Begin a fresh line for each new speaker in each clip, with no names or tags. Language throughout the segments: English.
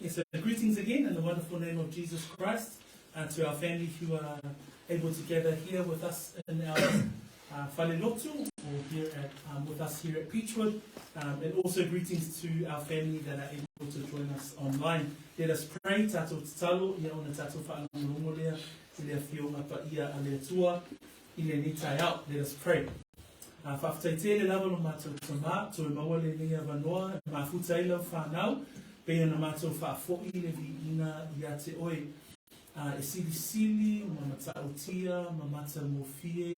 So greetings again in the wonderful name of Jesus Christ, to our family who are able to gather here with us in our whalelotu, or here with us here at Peachwood, and also greetings to our family that are able to join us online. Let us pray. Tato tatalo, ia ona tato whaalongo lea, lea whionga pa ia a lea tua, i le nitai out. Let us pray. Whaftaite le lava no mātou tamā, tō e maua le nea wanoa, mā futa ila whanau, pēia na mātou whaafoi le vi ina ia te oe. E sili sili, ma matao tia, ma mata mofie,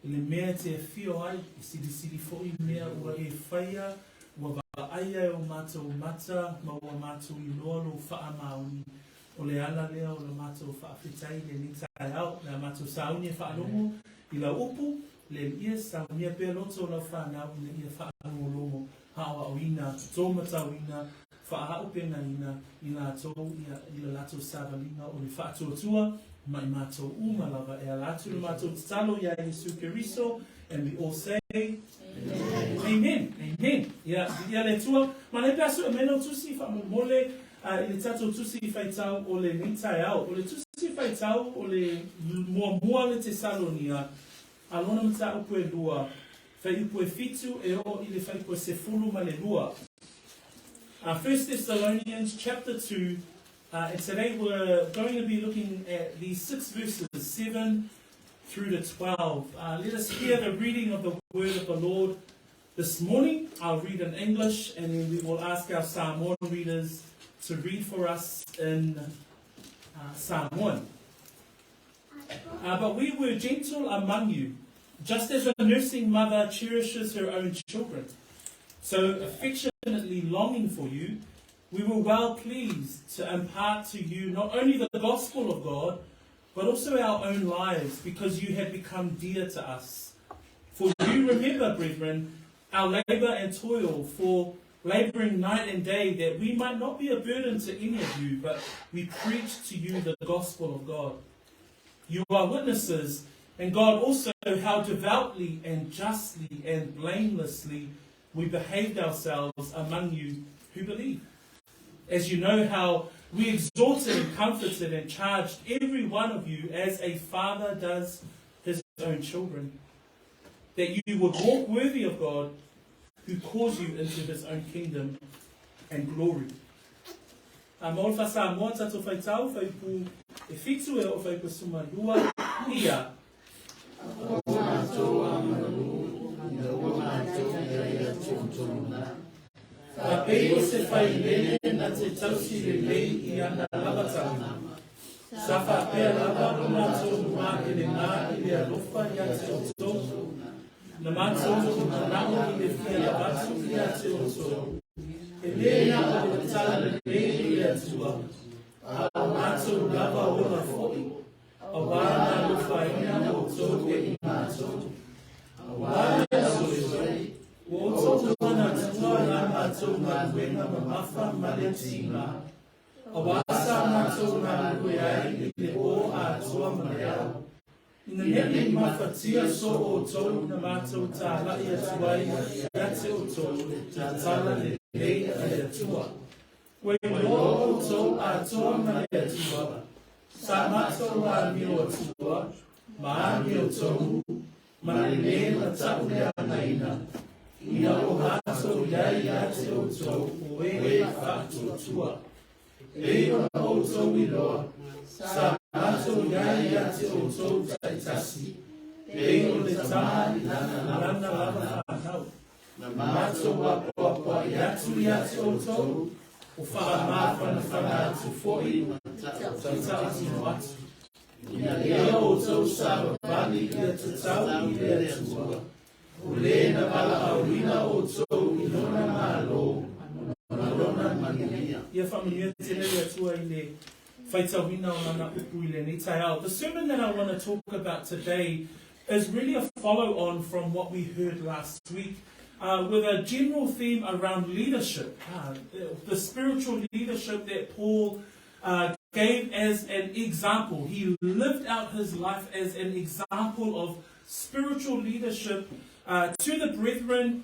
le mea te whio ai, e sili sili foi mea ua e whaia, ua aia o mātou mata, ma ua mātou i loa lo wha maoni. O le ala lea o le mātou whaafetai le nitai au, le mātou sauni e whaalongo, i la upu, le ia sauni e pēr loto la whanau, le ia whaalongo lomo, hawa o ina, tō matau ina, whaahau pēnga ina, i la tō, i la lato sāwalinga o le whaatuatua, mai mātou umalawa e a latu le mātou tatalo ia Jesu Keriso, and we all say, Amen. Amen. Amen. Ia le tua, ma le pasu e meno tusi whamomole, i le tato tusi whaitau o le nitai au, o le tusi whaitau o le mua le Tesalonia, alona mta upu e lua, whai upu e fitu e o i le whai upu e se fulu ma le lua. 1 Thessalonians chapter 2, and today we're going to be looking at these 6 verses, 7 through to 12. Let us hear the reading of the word of the Lord this morning. I'll read in English, and then we will ask our Samoan readers to read for us in Samoan. But we were gentle among you, just as a nursing mother cherishes her own children. So affectionately longing for you, we were well pleased to impart to you not only the gospel of God, but also our own lives, because you had become dear to us. For you remember, brethren, our labour and toil, for labouring night and day, that we might not be a burden to any of you, but we preach to you the gospel of God. You are witnesses, and God also, how devoutly and justly and blamelessly we behaved ourselves among you who believe. As you know how we exhorted and comforted and charged every one of you as a father does his own children, that you would walk worthy of God who calls you into his own kingdom and glory. Maolfa Samoa tato whaitau whaipu e fitu e o whaipu sumarua ia. A pei se whai lene na te tausi le lei I ana lavatanga. Sa wha pēr lava o mātou mā e le ngā I le alofa I a te oto. Na mātou na namo I le whia watu I a te oto. E lea o le tala le lei I a tua. A mātou lava o la fōi. A wāna lufa ina o tō e I mātou. A wāna o le wai. O tō wana tua I a mātou ngā wenga ma mawha ma le tīma. A wāsa mātou ngā lue ai I le o a tua ma leau. Ina nene mawhatia so o tō na mātou tā lai a tuai I a te o tō na tala le lei I a tua. Koe loa o tō a toa ma le a tua. Sa mātou a mio a tua, ma a mio tō, ma le le ma tau le a naina. Ia o mātou iai a te o tō, o e whātua tua. E o na o tō I loa, sa mātou iai a te o tō taitasi. E o le tā I lana lava whanau. Na mātou a poa I atu I a te o tō, o whaamāwhana whanatu fōi, taitasi no atu. Ina lea o tō sāwa wani I a te tau I lea tua. O lena wala aurina o tō I lona mālo, ona lona mangia. Ia whamangia te lea tua I le whaitawina o nana upu I le nitai au. The sermon that I want to talk about today is really a follow-on from what we heard last week, with a general theme around leadership, the spiritual leadership that Paul gave as an example. He lived out his life as an example of spiritual leadership to the brethren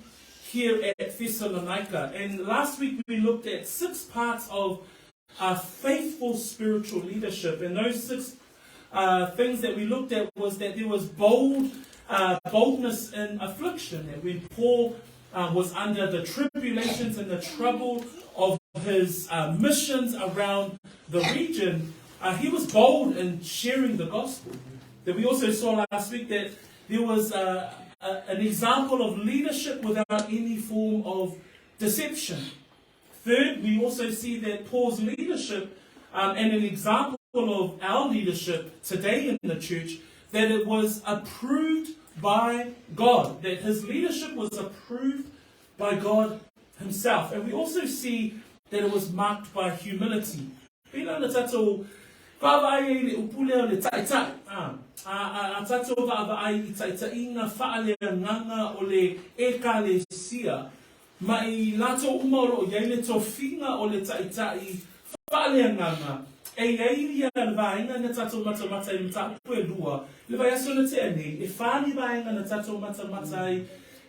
here at Thessalonica. And last week we looked at 6 parts of faithful spiritual leadership. And those 6 things that we looked at was that there was boldness in affliction. That when Paul was under the tribulations and the trouble of his missions around the region, he was bold in sharing the gospel. That we also saw last week that there was an example of leadership without any form of deception. Third, we also see that Paul's leadership and an example of our leadership today in the church, that it was approved by God, that his leadership was approved by God himself. And we also see that it was marked by humility. Mai lato umaro yaile tofinga o le taitai faaleagaga e yaili ya vainga na tato mata mata I mta puelua le vai asona te ane e fani vainga na tato mata mata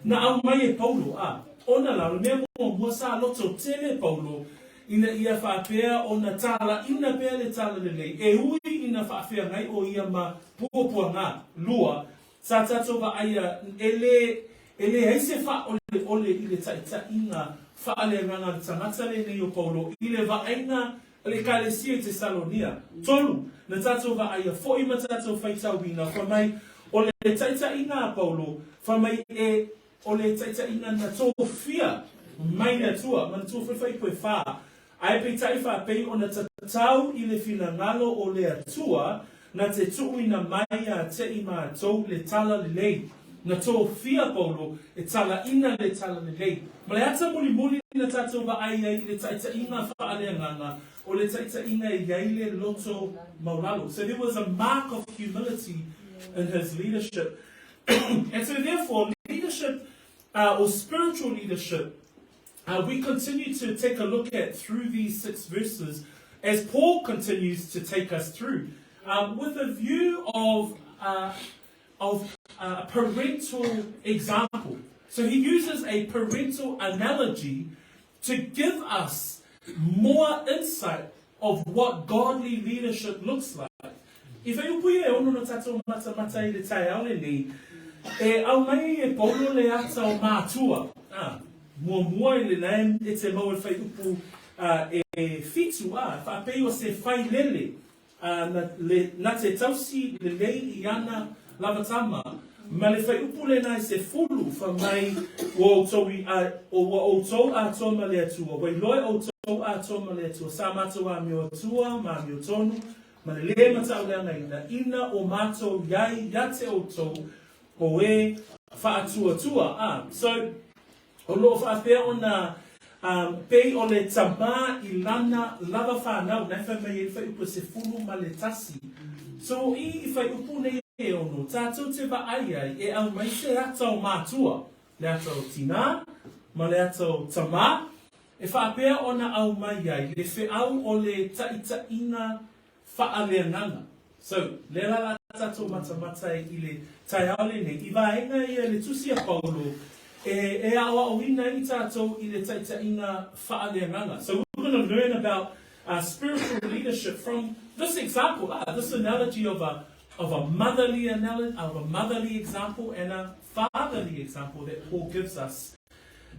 na au mai e Paulo ona la me mo sa loto tele Paulo ina ia faapea ona tala ina pea le tala le e hui ina faafea ngai o ia ma puapuanga lua sa tato va aia ele heise fa ole ile taitaiga faaleagaga tangata lenei o Paulo i le vaaiga le kalesia I Tesalonia tolu na tatou vaaia foʻi ma tatou faitauina fa mai o le taitaiga a Paulo fa mai o le taitaiga na tofia mai le atua ma na tuafai koe fā ae peitai faapei ona tatau I le finagalo o le atua na te tuuina mai a teʻi matou le tala lelei na tofia Paulo e tala ina le tala lelei. Ma le ata muli muli na tatou vaaia I le taitaiga faaleagaga o le taitaiga e iai loto maulalo. So there was a mark of humility in his leadership. And so therefore, leadership or spiritual leadership, we continue to take a look at through these 6 verses as Paul continues to take us through with a view of a parental example. So he uses a parental analogy to give us more insight of what godly leadership looks like. If you put your own tato mata mata I le tai au le nei, au mai e Paulo le ata o mātua. Mua I le nai e te mau e whai upu e fitu whapei o se whai lele na te tausi le lei I ana lavatama. Ma le whai upu le nai se fulu wha mai o outou a toma le atua. Wai loe outou a toma le atua. Sa matua mi o atua, ma mi o tonu. Ma le le matau le anaina. Ina o matou yai yate outou o e wha atua tua. So, o lo whaapea o na pei o le tama I lana lava whanau. Nai wha mai e whai upu se fulu ma le tasi. So, I whai upu nei e ono, tātou te vaaia e au mai se atau mātua, le atau tina, ma le atau tama, e whaapea ona au mai ai, le whiau o le taitaiga faaleagaga. So, le la tātou matamata I le taiaole nei, I vaenga ia le tusi a Paulo, e awa o ina I tātou I le taitaiga faaleagaga. So, we're going to learn about spiritual leadership from this example, this analogy of a motherly analogy, of a motherly example and a fatherly example that Paul gives us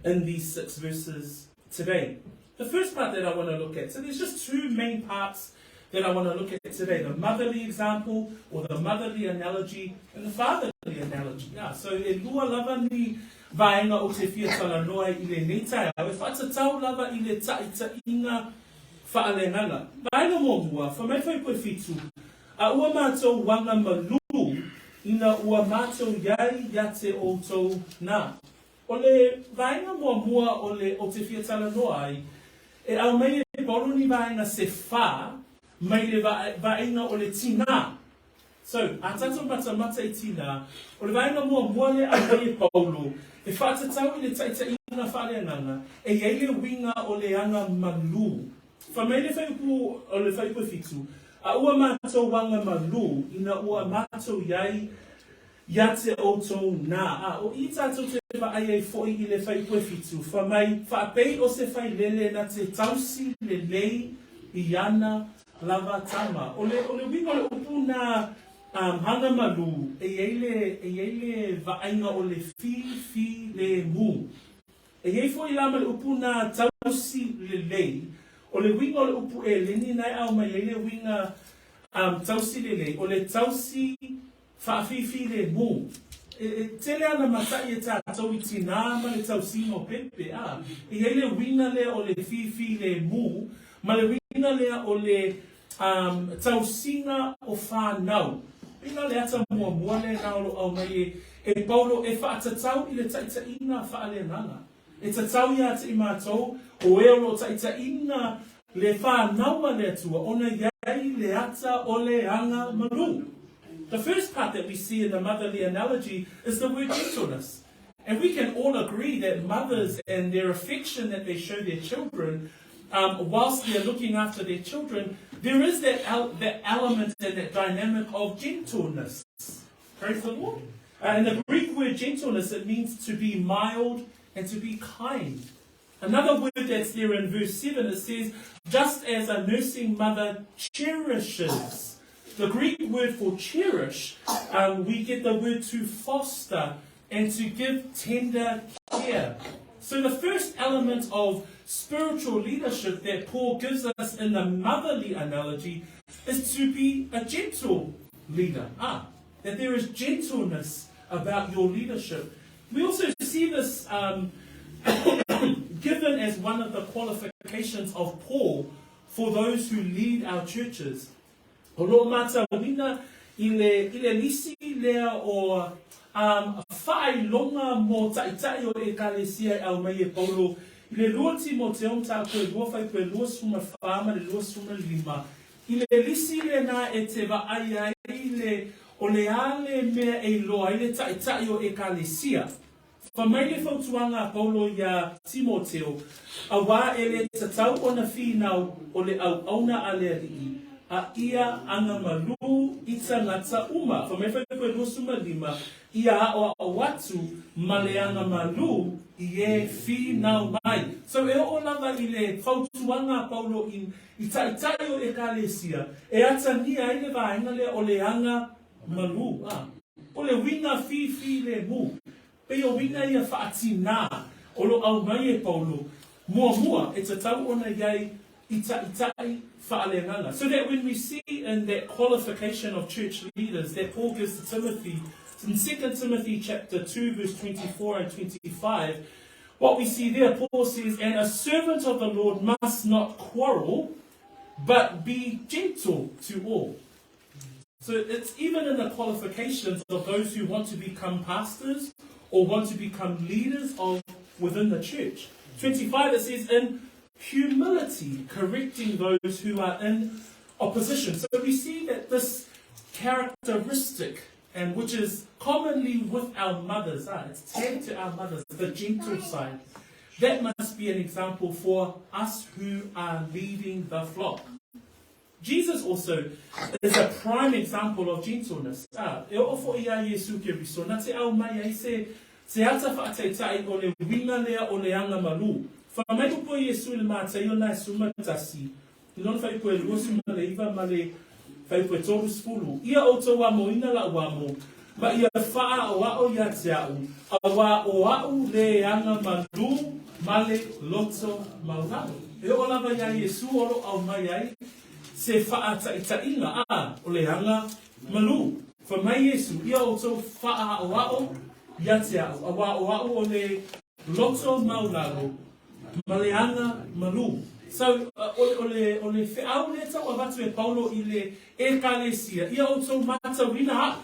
in these 6 verses today. The first part that I want to look at, so there's just 2 main parts that I want to look at today, the motherly example or the motherly analogy and the fatherly analogy. So e lua lava ni vaenga o te fia talanoa I le neitai au, e whatatau lava I le taitaiga faaleagaga. Vaenga mō mua, whamai whai koe fitu, a ua mātou wanga malu ina ua mātou iai yate outou nā. O le vaenga mua o te fia talanoa ai, e au mai e Paulo ni vaenga se whā, mai le vaenga o le tina. So, a tatou mata I tina, o le vaenga mua le au mai e Paulo, e whātatau I le taitaiga faaleagaga, e iai le winga o le anga malu. Whamai le whaipu o le whaipu fitu, a ua mātou wanga malu, ina ua mātou iai yate outou nā. O I tātou te vaaia I foʻi I le whaipu fitu, whamai whaapei o se whai lele na te tausi le lei i ana lava tama. Ole winga ole upuna hanga malu e ele vainga ole fi le mu. E hei fo i lama le upuna tausi le lei. Ole winga ole upu e leni nai au mai ele winga tausi le lei. Ole tausi fi le mu. Tele ana masai e tātou I tina ma le tausi no pepe a. I hele winga le o le fi le mu, ma le winga le o le tausinga o whānau. Winga le ata mua le naolo au mai e paulo e whaatatau I le taitaiina whaaleagaga. E tatau ia te I mātou o e olo taitaiina le whānaua le atua, ona iai le ata o le anga malu. The first part that we see in the motherly analogy is the word gentleness. And we can all agree that mothers and their affection that they show their children, whilst they're looking after their children, there is that element and that dynamic of gentleness. Praise the Lord. And the Greek word gentleness, it means to be mild and to be kind. Another word that's there in verse 7, it says, just as a nursing mother cherishes. The Greek word for cherish, we get the word to foster and to give tender care. So the first element of spiritual leadership that Paul gives us in the motherly analogy is to be a gentle leader. That there is gentleness about your leadership. We also see this given as one of the qualifications of Paul for those who lead our churches. O lo mata wina I le lisi lea o whai longa mo taitai o e kalesia au mai e paulo. I le lua Timoteo ta koe lua whai koe lua suma whaama le lua suma lima. I le lisi le na e te wa ai le o le ale mea e loa I le taitai o e kalesia. Whamai le whautuanga paulo ia Timoteo, a wā e le tatau o na whinau o le au auna a le alii. A ia anga malu ita ngata uma. Whamai whai koe lua suma lima, ia o watu maleanga malu I e whinau mai. So e o lava I le whautuanga paulo I taitai o e kalesia, e ata nia I le vaenga le o le anga malu. O le winga fi le mu. Pe o winga ia whaatina o lo au mai e paulo. Mua e tatau ona iai itai faaleagaga. So that when we see in that qualification of church leaders that Paul gives to Timothy, in 2 Timothy chapter 2 verse 24 and 25, what we see there, Paul says, and a servant of the Lord must not quarrel, but be gentle to all. So it's even in the qualifications of those who want to become pastors or want to become leaders of within the church. 25 it says, in humility, correcting those who are in opposition. So we see that this characteristic, and which is commonly with our mothers, it's tagged to our mothers, the gentle side, that must be an example for us who are leading the flock. Jesus also is a prime example of gentleness. E ofo ia Yesu ke riso, na te au mai ai se ata whaateitai o le winga lea o le anga malu. Whamai upo Yesu le mātai o nai suma tasi. I lona whai koe lua suma le iwa ma le whai koe toru spulu. Ia o tō wamo ina la wamo. Ma ia whaa o ao ia te au. A wā o au le anga malu ma le loto maurau. E o lava ia Yesu oro au mai ai. Se whaa taitaiga o le anga malu. Whamai Yesu, ia o tō whaa o ao ia te au. A wā o ao o le loto maurau. Maleanga malu. So, o le whiau le tau a watu e Paulo I le ekalesia. Ia o tau mata wina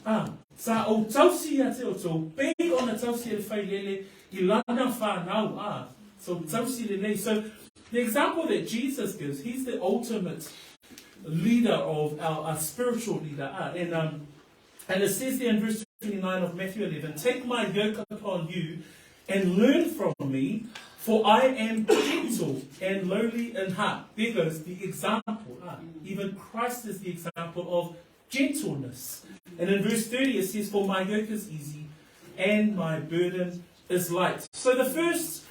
ha. Sa o tausi a te o tau. Pei o na tausi e whai lele I lana whanau. So, tausi le nei. So, the example that Jesus gives, he's the ultimate leader of our spiritual leader. And it says there in verse 29 of Matthew 11, take my yoke upon you and learn from me, for I am gentle and lowly in heart. There goes the example. Even Christ is the example of gentleness. And in verse 30 it says, for my yoke is easy and my burden is light. So the first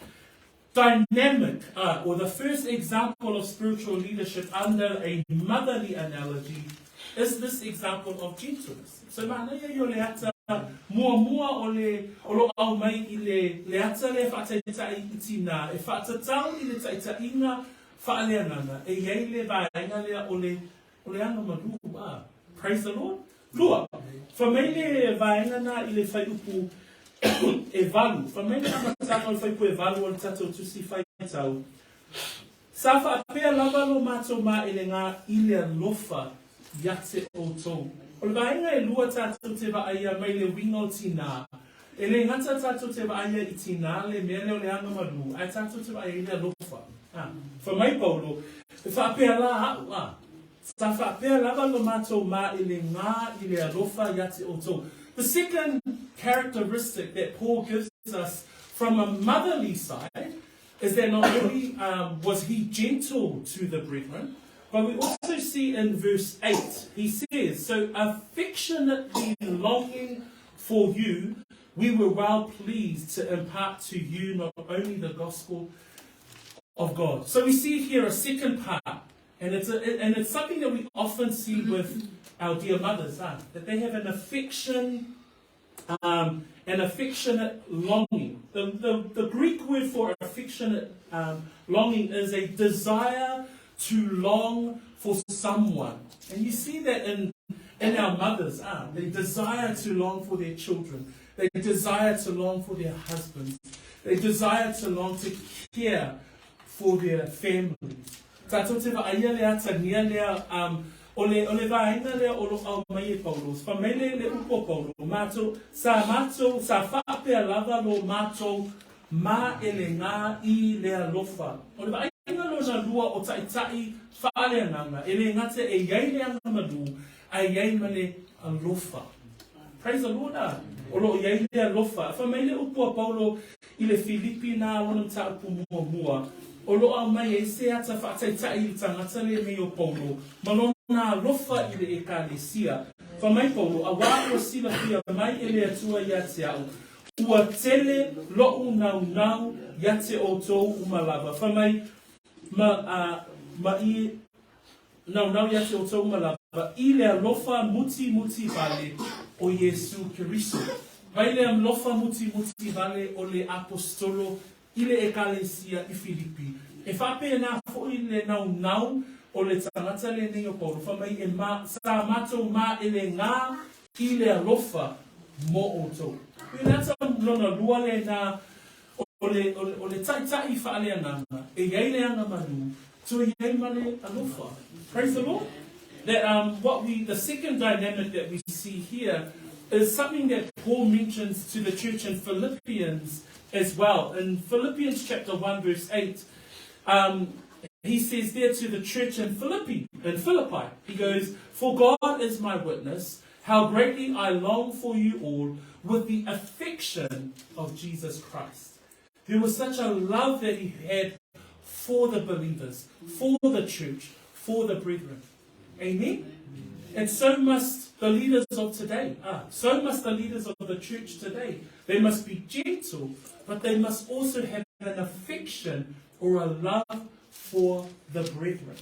dynamic, or the first example of spiritual leadership under a motherly analogy is this example of gentleness. So mana ia yo le ata mua o lo au mai I le ata le whaataitai I tina, e whaatatau I le taitaiiga faaleagaga, e iei le vaenga lea o le anga malu. Praise the Lord. Lua, whamele vaenga na I le whaiupu e valu. Whamele amatanga le whaiupu e valu o le tatou tusi whaitau. Sa whaapea lava lo mātou mā ele ngā I le alofa Yate o tau. O le vaenga e lua tātou te vaaya mai le winga o tina. E le ngata tātou te vaaya I tina le mea leo le anga malu. Ai tātou te vaaya I le alofa. Fa mai Paulo, e whaapea la hau. Sa whaapea lava lo mātou mā ele ngā I le alofa yate o tau. The second characteristic that Paul gives us from a motherly side is that not only was he gentle to the brethren, but we also see in verse 8, he says, so affectionately longing for you, we were well pleased to impart to you not only the gospel of God. So we see here a second part, and it's something that we often see with our dear mothers, that they have an affection, an affectionate longing. The Greek word for affectionate longing is a desire to long for someone. And you see that in our mothers. They desire to long for their children. They desire to long for their husbands. They desire to long to care for their families. Tātou te vaia lea tania lea o le vaenga lea o lo au mai e Paulos. Whamele le upo Paulo. Mātou, sa whaapea lava lo mātou mā ele ngā I lea lofa. O le vaenga lo na lua o taitai faaleagaga, e le ngate e iei le anga malu, a iei mane alofa. Praise the Lord. O lo iei le alofa. Whamele upua Paulo I le Filipi nā wana taupu mua. O lo au mai e se ata whaataitai I tangata le mei o Paulo. Malona alofa I le ekalesia. Whamai Paulo, a wā o sila pia mai e le atua ia te au. Ua tele lo'u nau ia te o tou umalava. Whamai ma I nau ia te o tou umalava. I le alofa muti vale o Yesu Kiriso. Vai le alofa muti vale o le apostolo I le ekalesia I Filipi. E whape nā fo I le nau o le tangata le nei o Paulo. Whamai e sa mātou mā e le ngā I le alofa mo o tou. I nata lona lua le nā o le taitai faaleagaga, e iei le anga malu, to e iei male alofa. Praise the Lord. That the second dynamic that we see here is something that Paul mentions to the church in Philippians as well. In Philippians chapter 1 verse 8, he says there to the church in Philippi, he goes, for God is my witness, how greatly I long for you all with the affection of Jesus Christ. There was such a love that he had for the believers, for the church, for the brethren. Amen? And so must the leaders of today. So must the leaders of the church today. They must be gentle, but they must also have an affection or a love for the brethren.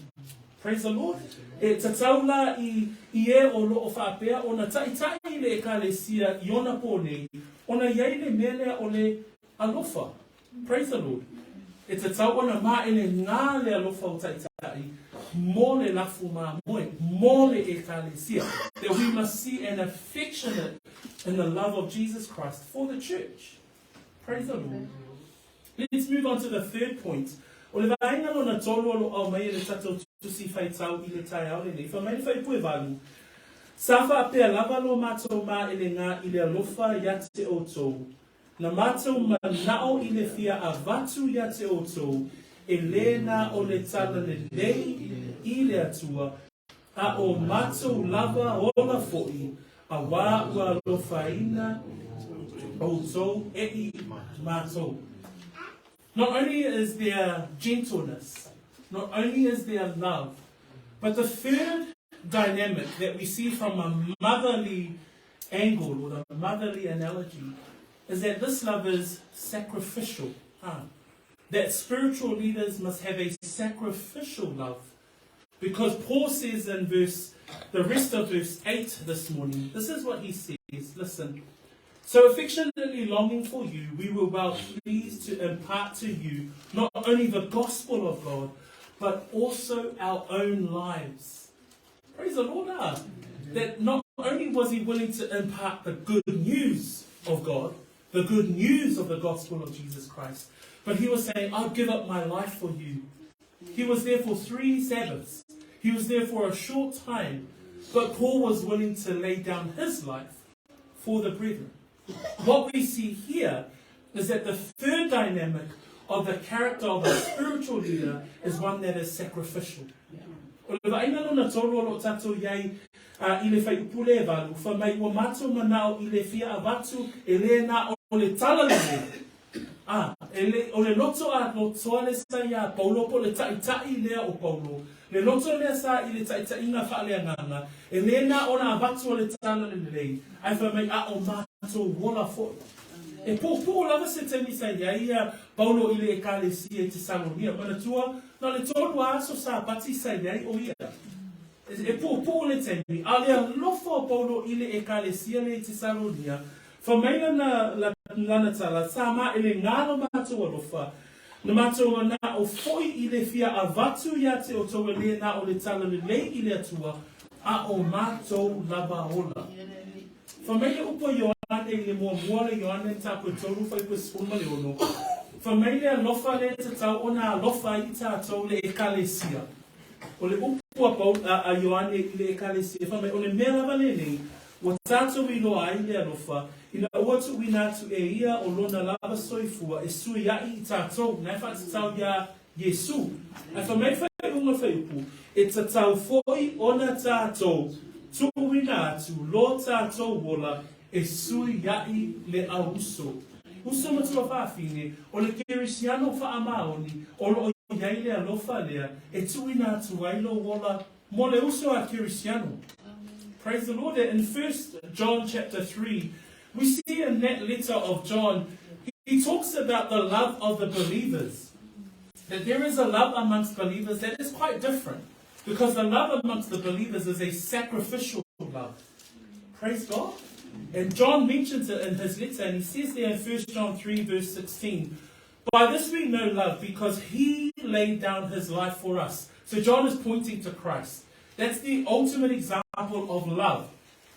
Praise the Lord. E tataula I e o lo o whaapea, o na taitai le ekalesia I ona pōnei, o na iei le mele o le alofa. Praise the Lord. E tatau ona mā ele ngā le alofa o taitai, mo le lafu mā moe, mo le ekalesia. That we must see an affectionate in the love of Jesus Christ for the church. Praise the Lord. Let's move on to the third point. O le vaenga lo na tolu alo au mai le tatou tusi whaitau I le tai au le nei. Whamai whai pue valu. Sa whaapea lava lo mātou mā ele ngā I le alofa ia te o tou. Na mātou manao I le fia a vatu ia te o tou. E lena o le tala le nei I le atua. A o mātou lava ola fo'i. A wā ua alofaina o tou e I mātou. Not only is there gentleness, not only is there love, but the third dynamic that we see from a motherly angle or a motherly analogy is that this love is sacrificial. that spiritual leaders must have a sacrificial love. Because Paul says in the rest of verse 8 this morning, this is what he says, listen. So affectionately longing for you, we were well pleased to impart to you not only the gospel of God, but also our own lives. Praise the Lord. That not only was he willing to impart the good news of God, the good news of the gospel of Jesus Christ, but he was saying, I'll give up my life for you. He was there for 3 Sabbaths. He was there for a short time. But Paul was willing to lay down his life for the brethren. What we see here is that the third dynamic of the character of a spiritual leader is one that is sacrificial. Ole loto a loto le sa ya Paulo po le taitai lea o Paulo le loto le sa I le taitaiga faaleagaga e lē na ona avatu o le tala lelei ai fa mai a o matou wola fo e po lava se temi sa ia Paulo I le ekalesia I Tesalonia manatua na le tolu aso sa pati sa ia o ia e po le temi a le lofo Paulo I le ekalesia le Tesalonia fa mai na lana tala sama ele ngalo matua lofa na matua na o foi I le fia avatu ia te o toa le na o le tala le lei I le atua a o matou lava ola fa mai le upo Ioane I le mua le Ioane tapu tolu fai pe spuma le ono fa mai le lofa le te tau ona lofa I tātou le ekalesia o le upo a Ioane I le ekalesia fa mai o le mea lava le nei o tātou I loa ai le alofa ina watu wina tu e ia o lona lava soifua e sui ai I tātou na e whatatau ia Yesu a wha mai whai unga whaiupu e tatau foi ona tātou tu wina atu lo tātou wola e sui ai le auso uso matua whawhine o le kerisiano whaamaoni o lo iai le alofa lea e tu wina atu ailo wola mo le uso a kerisiano. Praise the Lord. In 1 John chapter 3, we see in that letter of John, he talks about the love of the believers. That there is a love amongst believers that is quite different. Because the love amongst the believers is a sacrificial love. Praise God. And John mentions it in his letter, and he says there in 1 John 3 verse 16, by this we know love, because he laid down his life for us. So John is pointing to Christ. That's the ultimate example of love.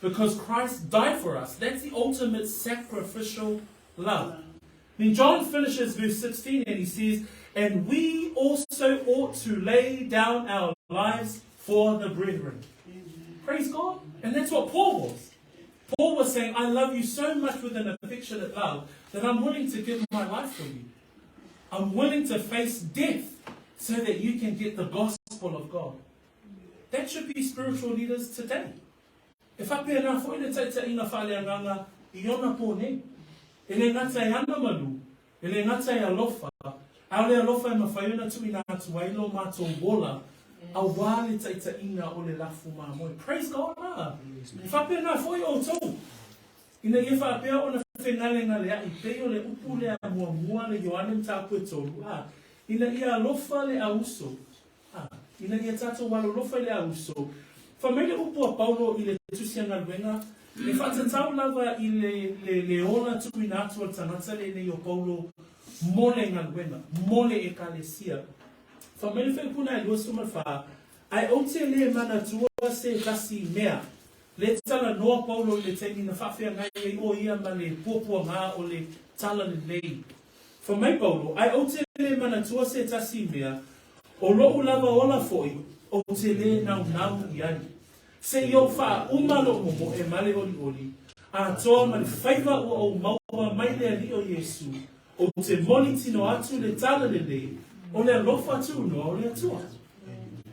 Because Christ died for us. That's the ultimate sacrificial love. Then John finishes verse 16 and he says, and we also ought to lay down our lives for the brethren. Praise God. And that's what Paul was. Paul was saying, I love you so much with an affectionate love that I'm willing to give my life for you. I'm willing to face death so that you can get the gospel of God. That should be spiritual leaders today. If I pay enough for it, taitaiiga faaleagaga I ona pone. Ele ngata I ana malu. Ele ngata I alofa. Aole alofa I mawhaiona tuina atu ailo matou wola. A wale taitaiiga o le lafu mamoe. Praise God. If I pay enough for it, o tau. Ina ia whapea ona whengalenga lea I peo le upu lea mua le Ioane mtapu e tolu. Ina ia alofa le auso. Ina ia tātou walo lofa I le auso. Whamele upu a Paulo I le tusianga luenga. E whatatau lava I le ona tuina atu al tangata le nei o Paulo mole ngā luenga. Mole e kalesia. Whamele whaipuna e lua sumarwha. Ai o te le mana tua se kasi mea. Le tala noa Paulo I le teini na whawhea ngai o ia ma le puapua ngā o le tala le lei. Whamai Paulo. Ai o te le mana tua se kasi mea. O loo lava ola foi, o te le nau I ai. Se I o wha umalo momo e male oli. A toa mani whaiva o maua mai le ali o Yesu. O te moni tino atu le tala le le. O le alofa atu no o le atua.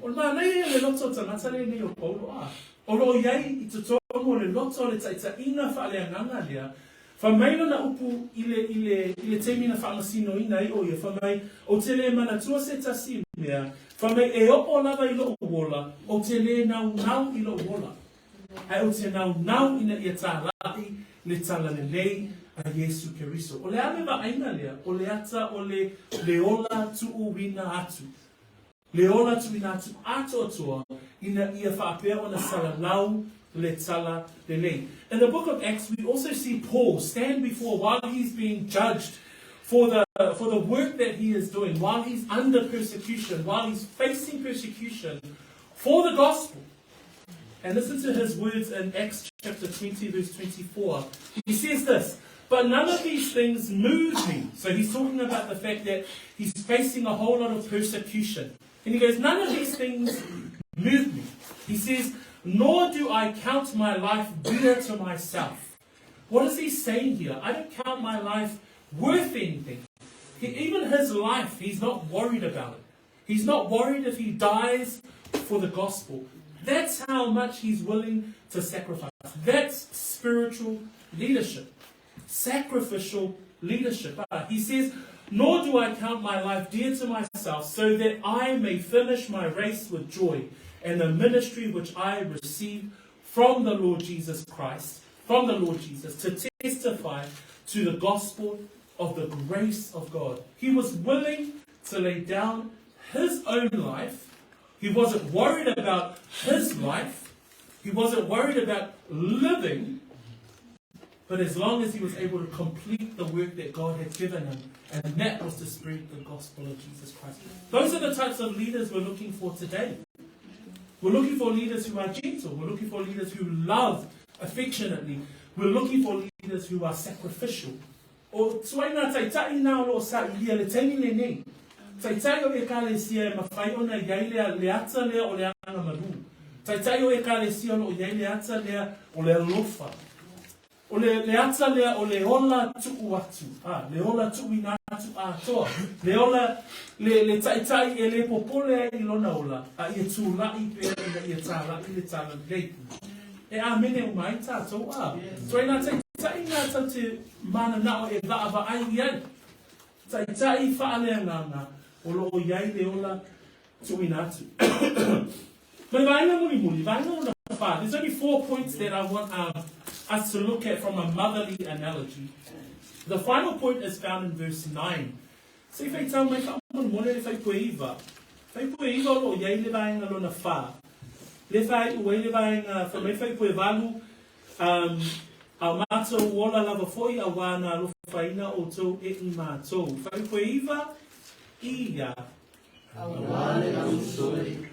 O ma nei le loto tangata le nei o Paulo a. O lo iai I tutongo le loto le taitaiiga faaleagaga lea. Whamaina na upu I le teimi na whaangasino ina I o ia. Whamai o te le manatua se tasi mea. Whamai e opo lava I lo wola. O te le nau I lo wola. Ai o te nau ina ia tā lai le tala le lei. a Yesu Keriso. O le ame wa aina lea, o le ata o le leola tu uwina atu. Leola tu wina atu ato atua, ina ia whaapea o na salalau le tala le lei. In the book of Acts, we also see Paul stand before, while he's being judged for the work that he is doing, while he's under persecution, while he's facing persecution for the gospel. And listen to his words in Acts chapter 20, verse 24. He says this, "But none of these things move me." So he's talking about the fact that he's facing a whole lot of persecution. And he goes, "None of these things move me." He says, "Nor do I count my life dear to myself." What is he saying here? I don't count my life worth anything. Even his life, he's not worried about it. He's not worried if he dies for the gospel. That's how much he's willing to sacrifice. That's spiritual leadership. Sacrificial leadership. He says, "Nor do I count my life dear to myself, so that I may finish my race with joy, and the ministry which I received from the Lord Jesus Christ, from the Lord Jesus, to testify to the gospel of the grace of God." He was willing to lay down his own life. He wasn't worried about his life. He wasn't worried about living. But as long as he was able to complete the work that God had given him, and that was to spread the gospel of Jesus Christ. Those are the types of leaders we're looking for today. We're looking for leaders who are gentle. We're looking for leaders who love affectionately. We're looking for leaders who are sacrificial. O tsuaina taitai na lo sa ilia le teni le nei. Taitai o ekalesia mafai ona yaile le ata le o le anga malu. Taitai o ekalesia lo yaile ata le o le lofa. O le ata le o le ola tu atu. Le ola tu ina tu atoa. Le ola le taitai e le popole I lona ola. I tu la I pe I tala I le tala le. E a mene o mai tātou Tōina taitai ngā tau te mana nao e vaava ai iai. Taitai whaaleanganga o loo iai le ola tuina atu. But vaina muli, vaina o na wha. There's only 4 points that I want us to look at from a motherly analogy. The final point is found in verse 9. Se whai tau mai whaamon mone le whai pue iwa. Whai pue iwa o loo iai le vainga lo na wha. Le whai ue le vainga whamai pue valu. A mātua wola lava foi a wana lo whaina o tau e I mātou. Whai pue iwa ia.
A wale a usoi.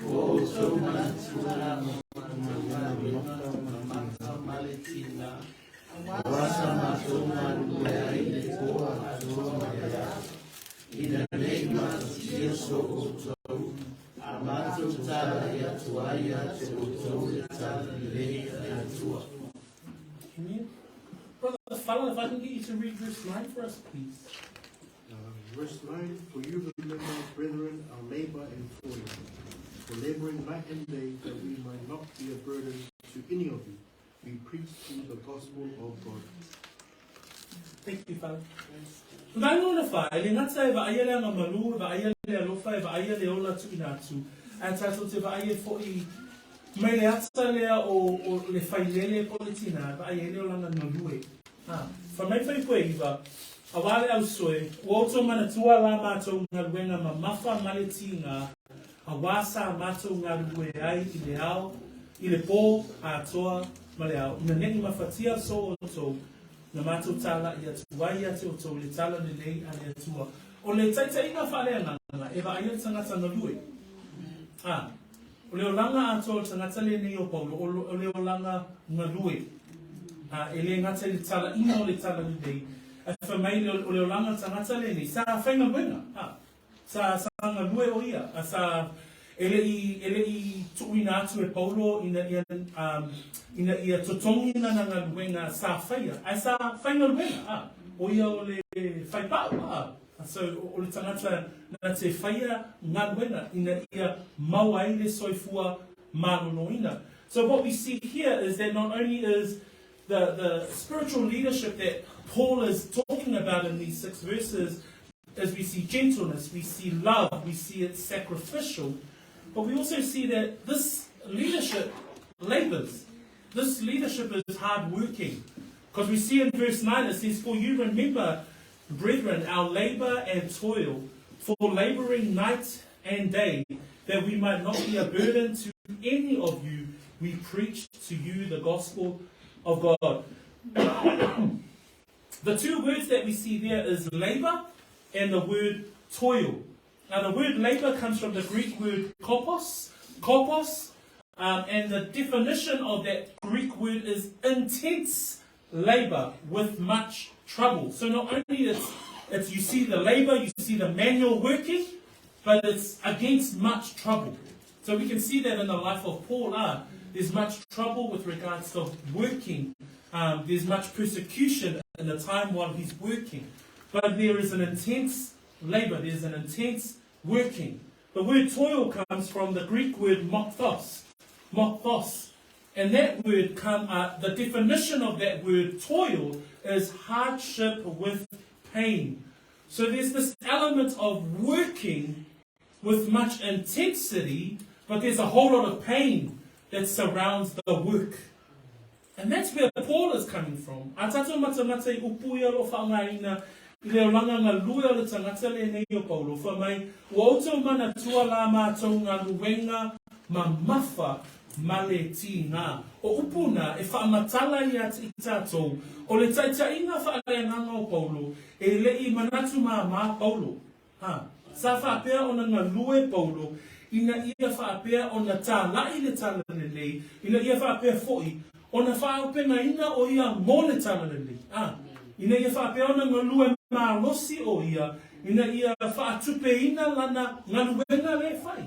O tau mātua maletina. Wasa mātou maruea I le koa mātua marea. I le reima tia so o tau. A mātou tala I atua I atu o tau le tala le atua.
Brother Fala, if I can get you to read verse 9 for us, please.
Verse 9, "For you remember, brethren, our labor and toil, for laboring night and day, that we might not be a burden to any of you. We preach to you the gospel of God."
Thank you, Father. Ngai ngona whae, le ngata e vaia le anga malu, e vaia le alofa, e vaia le ola tuina atu. A tātou te vaia fōi, mai le ata lea o le whailele politina, vaia le olanga nolue. Whamai whai pue iwa, a wale au soe, uoto mana tua la mātou ngā ruenga ma mawha maleti ngā, a wasa mātou ngā rue ai I le ao, I le pō, a toa, ma le ao. Ina nengi mawhatia so o tō, na mātou tala I atu wai ate o tō, le tala le lei a le atua. O le taitaiiga faaleagaga, e vaia le tangata na lue. O le olanga ato o tangata le nei o Paulo, o le olanga na lue. E le ngata le tala, ina o le tala le lei. E whamai o le olanga tangata le nei, sa whainga buenga. Sa nga lue o ia. Sa ele I tuuina atu e Paulo ina ia totongi na nga luenga sa whaia. Ai sa whainga luenga. O ia o le whaipau. So o le tangata na te whaia ngā luenga ina ia mawai le soifua mānonoina. So what we see here is that not only is the spiritual leadership that Paul is talking about in these 6 verses, as we see gentleness, we see love, we see it sacrificial, but we also see that this leadership labors. This leadership is hard-working. Because we see in verse 9, it says, "For you remember, brethren, our labor and toil, for laboring night and day, that we might not be a burden to any of you, we preach to you the gospel of God." The two words that we see there is labor and the word toil. Now the word labor comes from the Greek word kopos, and the definition of that Greek word is intense labor with much trouble. So not only it's you see the labor, you see the manual working, but it's against much trouble. So we can see that in the life of Paul. There's much trouble with regards to working. There's much persecution in the time while he's working. But there is an intense labor. There's an intense working. The word toil comes from the Greek word mokthos. And that word, the definition of that word toil is hardship with pain. So there's this element of working with much intensity, but there's a whole lot of pain that surrounds the work. And that's where Paul is coming from. Atato matamata I upuia lo whaangaina, I leo langa ngā lua le tangata le nei o Paulo, wha mai, ua outou mana tua la mātou ngā luenga ma mawha ma le tīnā. O upuna e whaamatala I ati I tātou, o le taitaiiga faaleagaga o Paulo, e lei manatu mā Paulo. Sa whaapea o na ngā lue Paulo, ina ia whaapea o na tālai le tala le nei, ina ia whaapea fo'i, o na whaopenga ina o ia mō le tala le nei. Ina ia whaapea o na ngā lue mā losi o ia, ina ia whaatupe ina lana ngā luenga le whai.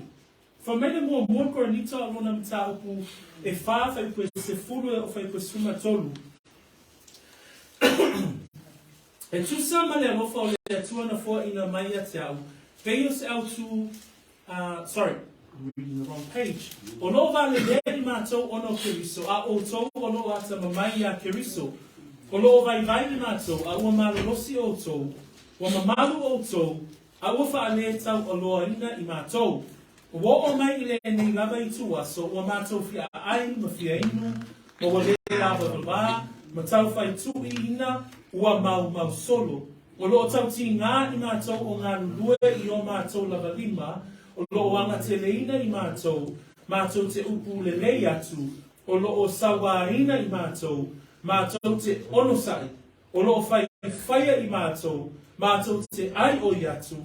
Whamene mua mōkora nita o lona mta upu e whāwhai pue se furu e o whai pue suma tolu. E tusa male alofa o le atua na fua ina mai a te au. Veos autu, reading the wrong page. O lo vale leri mātou ono keriso, a o tau o lo ata mamai a keriso. O lo vai mātou, a ua malolosi o tau, wa mamalu o tau, a ua whaale tau o loa ina I mātou. Wa o mai le nei lava I tua, so ua mātou fia ai, ma fia inu, ma wa le lava wā, ma tau whai tui ina, ua mau solo. O lo tau ti ngā I mātou o ngā lue I o mātou lava lima, o lo anga te leina I mātou te upu le lei atu, o lo o sawaina I mātou te onosai, o lo whai whaia I mātou te ai o atu,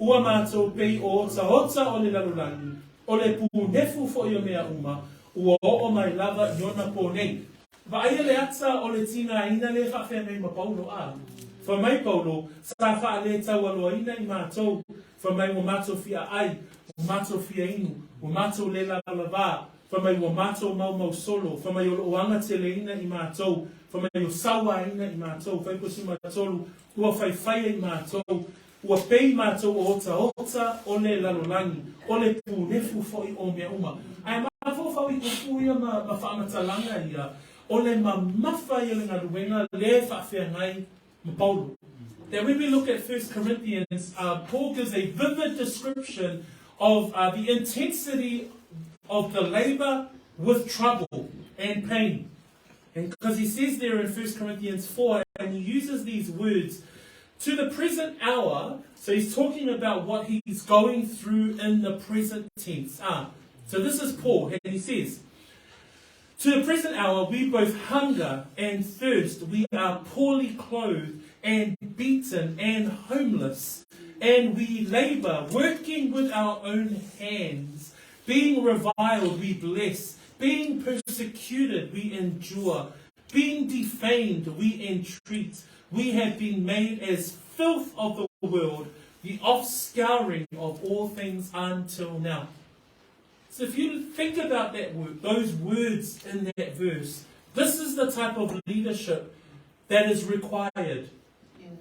ua mātou pei o hota o le lalulani, o le pu nefu fo I o mea uma, ua o mai lava I ona pōnei. Vaia le ata o le tina ina le whawhea mei ma Paulo a. Fa mai Paulo, sa wha le tau aloa ina I mātou, fa mai o mātou fia ai, o mātou fia inu, o mātou le lava, fa mai o mātou mau solo, fa mai o anga te le ina I mātou, fa mai o sawa ina I mātou, fa iko si mātou, ua whai I mātou, ua pei mātou o hota o le lalolani, o le pūnefu foi o mea uma. Ai mawho whau I kupuia ma whaamatalanga ia, o le mawha I le ngā ruenga le whawhea ngai ma Paulo. That when we look at 1 Corinthians, Paul gives a vivid description of the intensity of the labor with trouble and pain. And because he says there in 1 Corinthians 4, and he uses these words, to the present hour, so he's talking about what he's going through in the present tense. So this is Paul, and he says, to the present hour we both hunger and thirst, we are poorly clothed and beaten and homeless, and we labor, working with our own hands, being reviled we bless, being persecuted we endure, being defamed we entreat. We have been made as filth of the world, the offscouring of all things until now. So if you think about that word, those words in that verse, this is the type of leadership that is required.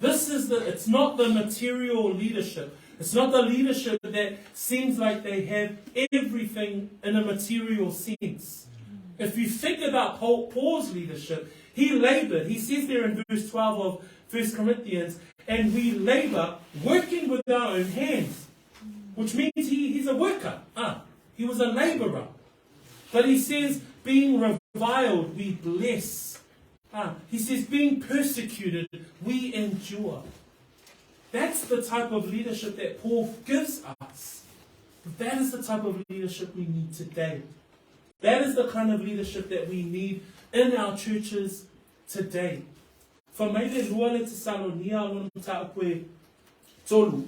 It's not the material leadership. It's not the leadership that seems like they have everything in a material sense. If you think about Paul's leadership, he labored. He says there in verse 12 of 1 Corinthians, and we labor working with our own hands, which means he's a worker. He was a laborer. But he says, being reviled, we bless. He says, being persecuted, we endure. That's the type of leadership that Paul gives us. That is the type of leadership we need today. That is the kind of leadership that we need in our churches today. For me, le lua le Tesalonia o no ta koe tolu.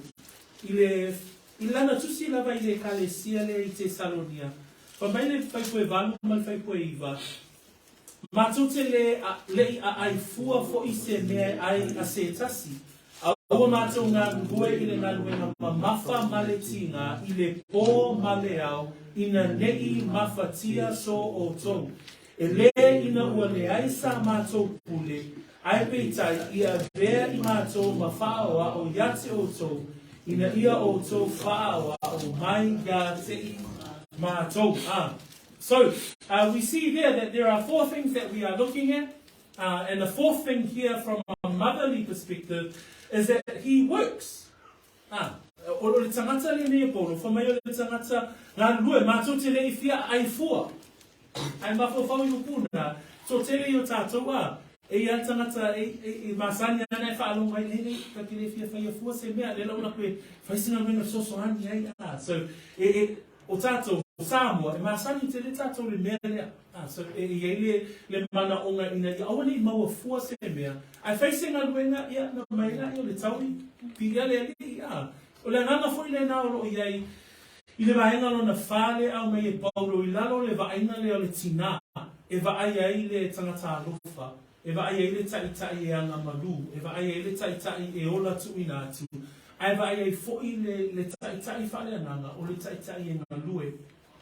Ilana tusi lava I le kalesia le I Tesalonia. For me, le fai koe valu mal fai koe iwa. Matute le ai fua fo I se mea ai a se tasi. Aua mātou ngā ngoi I le ngā luenga mamafa maletinga I le pō male au ina nei mafatia so o tau. E le ina ua le aisa mātou pule, ai peitai ia vea I mātou mawhaawa o iate o tau, ina ia o tau whaawa o mai ia te I mātou. So, we see there that there are 4 things that we are looking at, and the 4th thing here from a motherly perspective is that he works. O le tangata le ne polo, fa mai o le tangata ngā lue, mātou te le I whia ai fua. Ai mawhawhau I upuna, so te le o tātou e ia tangata e masani ana e whaalonga nei, ka ki le whia whai a fua se mea, le lau na koe whaisinga mwenga soso ani ai. So, o tātou Samoa, e masani te le tātou le mea lea. So, le mana o ngā ina, I awane I maua fua se mea. Ai whaisinga luenga, ia, na mai la, ia le tauri, pia le ali, O le nganga fo I le nā oro iai, I le vaenga lo na whale au mai e paulo I lalo le vaenga le o le tina, e vaai ai le tangata alofa, e vaai ai le taitai e anga malu, e vaai ai le taitai e ola tu ina atu, ai vaai ai fo I le taitai whale ananga, o le taitai e ngalue.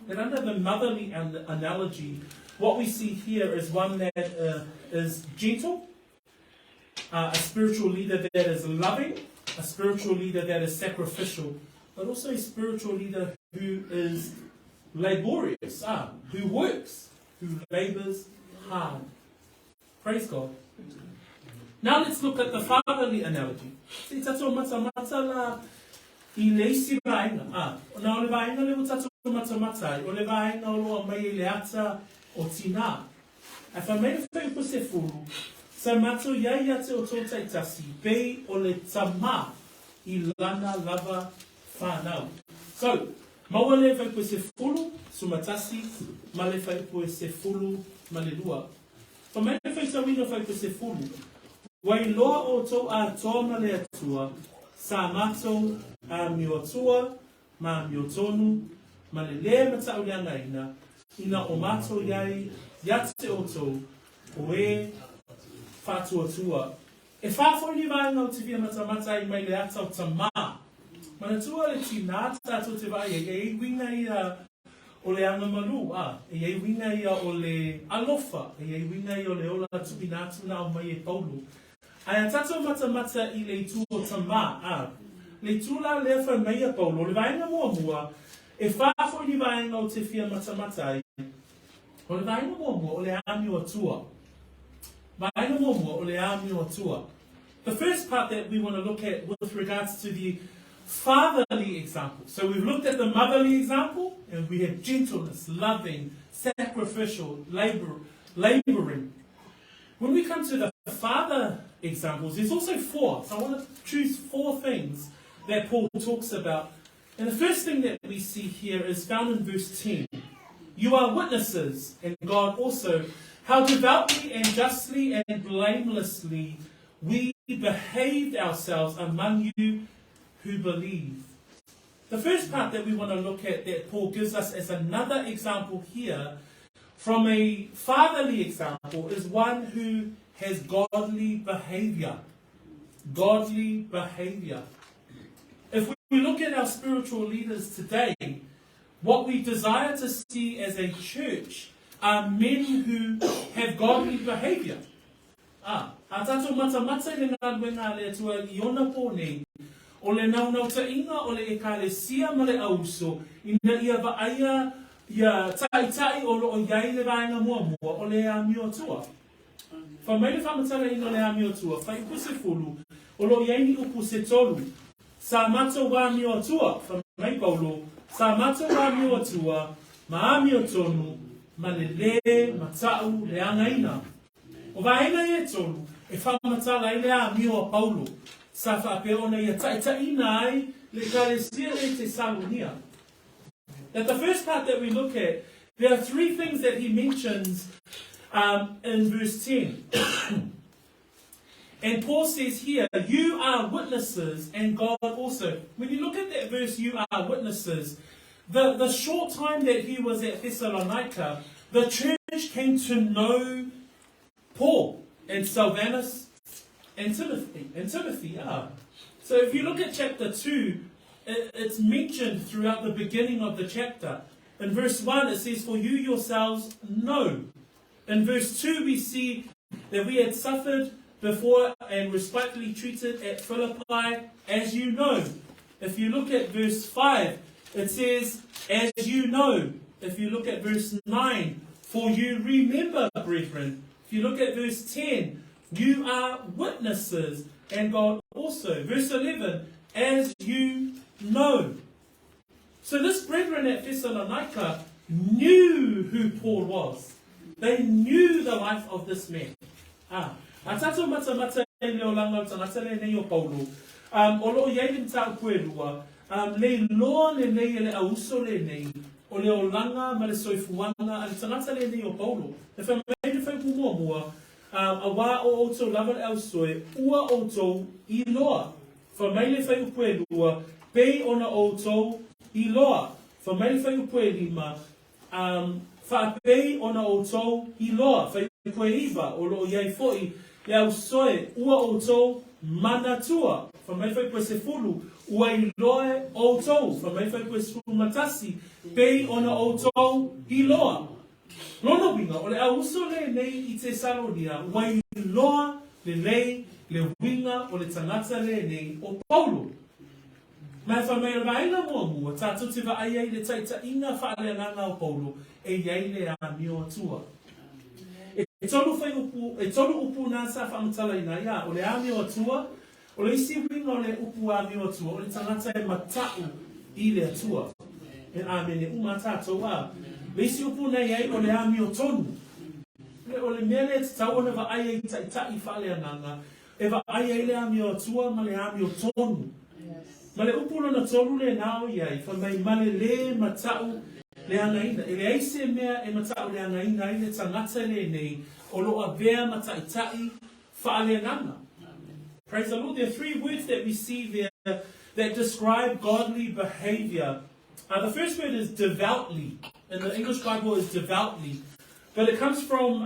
And under the motherly analogy, what we see here is one that is gentle, a spiritual leader that is loving, a spiritual leader that is sacrificial, but also a spiritual leader who is laborious, who works, who labors hard. Praise God. Now let's look at the fatherly analogy. Si tato mata la I leisi vaenga. Na o le vaenga le tato mata, o le vaenga o loa mai le ata o tina. A whamene whaipo se furu, sa mato iai ate o tō taitasi, pei o le tama I lana lava whanau. So, maua le whaipo se furu, sumatasi, ma le whaipo se furu, ma le lua. Whamene whaitawina whaipo se furu, wai loa o tō a tōma le atua, sa mato a miotua, ma miotonu, ma le matau leanga ina o mato iai, yate o tō, o e whātuatua. E whāwhoi ni vaenga o te whia matamata I mai le ata o tamā. Mana tua le tina tātou te vai e winga ia o le anga malu, e winga ia o le alofa, e winga ia o le ola tupinatuna o mai e paulu. Ai a tātou matamata I le tu o tamā, le tula le wha mai a paulu, le vaenga mua, e whāwhoi ni vaenga o te whia matamata o le vaenga mua, o le ami o tua. The first part that we want to look at with regards to the fatherly example. So we've looked at the motherly example, and we have gentleness, loving, sacrificial, laboring. When we come to the father examples, there's also 4. So I want to choose 4 things that Paul talks about. And the first thing that we see here is found in verse 10. You are witnesses, and God also, how devoutly and justly and blamelessly we behaved ourselves among you who believe. The first part that we want to look at that Paul gives us as another example here from a fatherly example is one who has godly behavior. Godly behavior. If we look at our spiritual leaders today, what we desire to see as a church are men who have godly behavior. A tātou mata le ngā luenga le atua I ona pōnei, o le nau ta inga o le ekalesia ma le auso, ina ia vaaia ia taitai o lo o iai le vaenga mua, o le amio tua. Fa mai le whamatara ina le amio tua, whai puse fulu, o lo iai ni upu se tolu, sa mato wa amio tua, fa mai paulo, sa mato wa amio tua, ma amio tonu, ma le matau le angaina. O vaenga e tolu, e whamatala i lea mio a Paulo, sa whape ona i a taitaina ai le kalesia le Tesalonia. That the first part that we look at, there are three things that he mentions in verse 10. And Paul says here, you are witnesses and God also. When you look at that verse, you are witnesses, the short time that he was at Thessalonica, the church came to know Paul and Silvanus and Timothy. So if you look at chapter 2, it's mentioned throughout the beginning of the chapter. In verse 1 it says, for you yourselves know. In verse 2 we see that we had suffered before and were spitefully treated at Philippi, as you know. If you look at verse 5, it says, as you know. If you look at verse 9, for you remember, brethren. If you look at verse 10, you are witnesses, and God also. Verse 11, as you know. So this brethren at Thessalonica knew who Paul was. They knew the life of this man. Atato mata e leo langa tangata le nei o Paulo. O loo iei le mtau puerua. Le loa le nei le auso le nei. O leo langa ma le soifuanga. Ale tangata le nei o Paulo. E wha mei le whai kumua mua. A wā o auto lava le ausoe. Ua auto I loa. Wha mei le whai puerua. Pei ona auto I loa. Wha mei le whai puerima. Wha pei ona auto I loa. Whai pueriva. O loo iei foi. Le ausoe, ua outou manatua. Whamai whai koe se fulu. Ua I loe outou. Whamai whai koe se fulu matasi. Pei ona outou I loa. Lono winga, o le auso le nei I Tesalonia. Ua I loa le nei, le winga o le tangata le nei o Paulo. Mai whamai le vaina mua mua. Tātou te wa aiei le taitaiiga faaleagaga o Paulo. E iei le a mio atua. E tolu upu nā sa whaamutala ina ia, o le āmio atua, o le isi winga o le upu āmio atua, o le tangata e matau I le atua. E āmene umatātou a. Le isi upu nei ei o le āmio tonu. O le mele te tau ona wa aia I taitai whaaleagaga, e wa aia I le āmio atua ma le āmio tonu. Ma le upu lona tolu le nao iai, whamai male le matau le angaina, e le aise mea e matau le angaina I le tangata le nei, o loa vea mataitai faaleagaga. Praise the Lord. There are three words that we see there that describe godly behavior. The first word is devoutly. In the English Bible is devoutly. But it comes from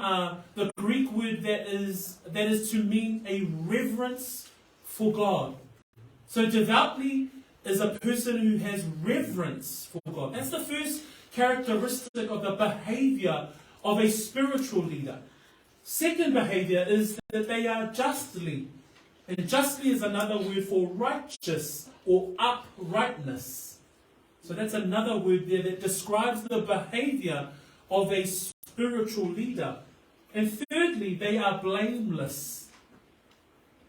the Greek word that is to mean a reverence for God. So devoutly is a person who has reverence for God. That's the first characteristic of the behavior of a spiritual leader. Second behavior is that they are justly. And justly is another word for righteous or uprightness. So that's another word there that describes the behavior of a spiritual leader. And thirdly, they are blameless.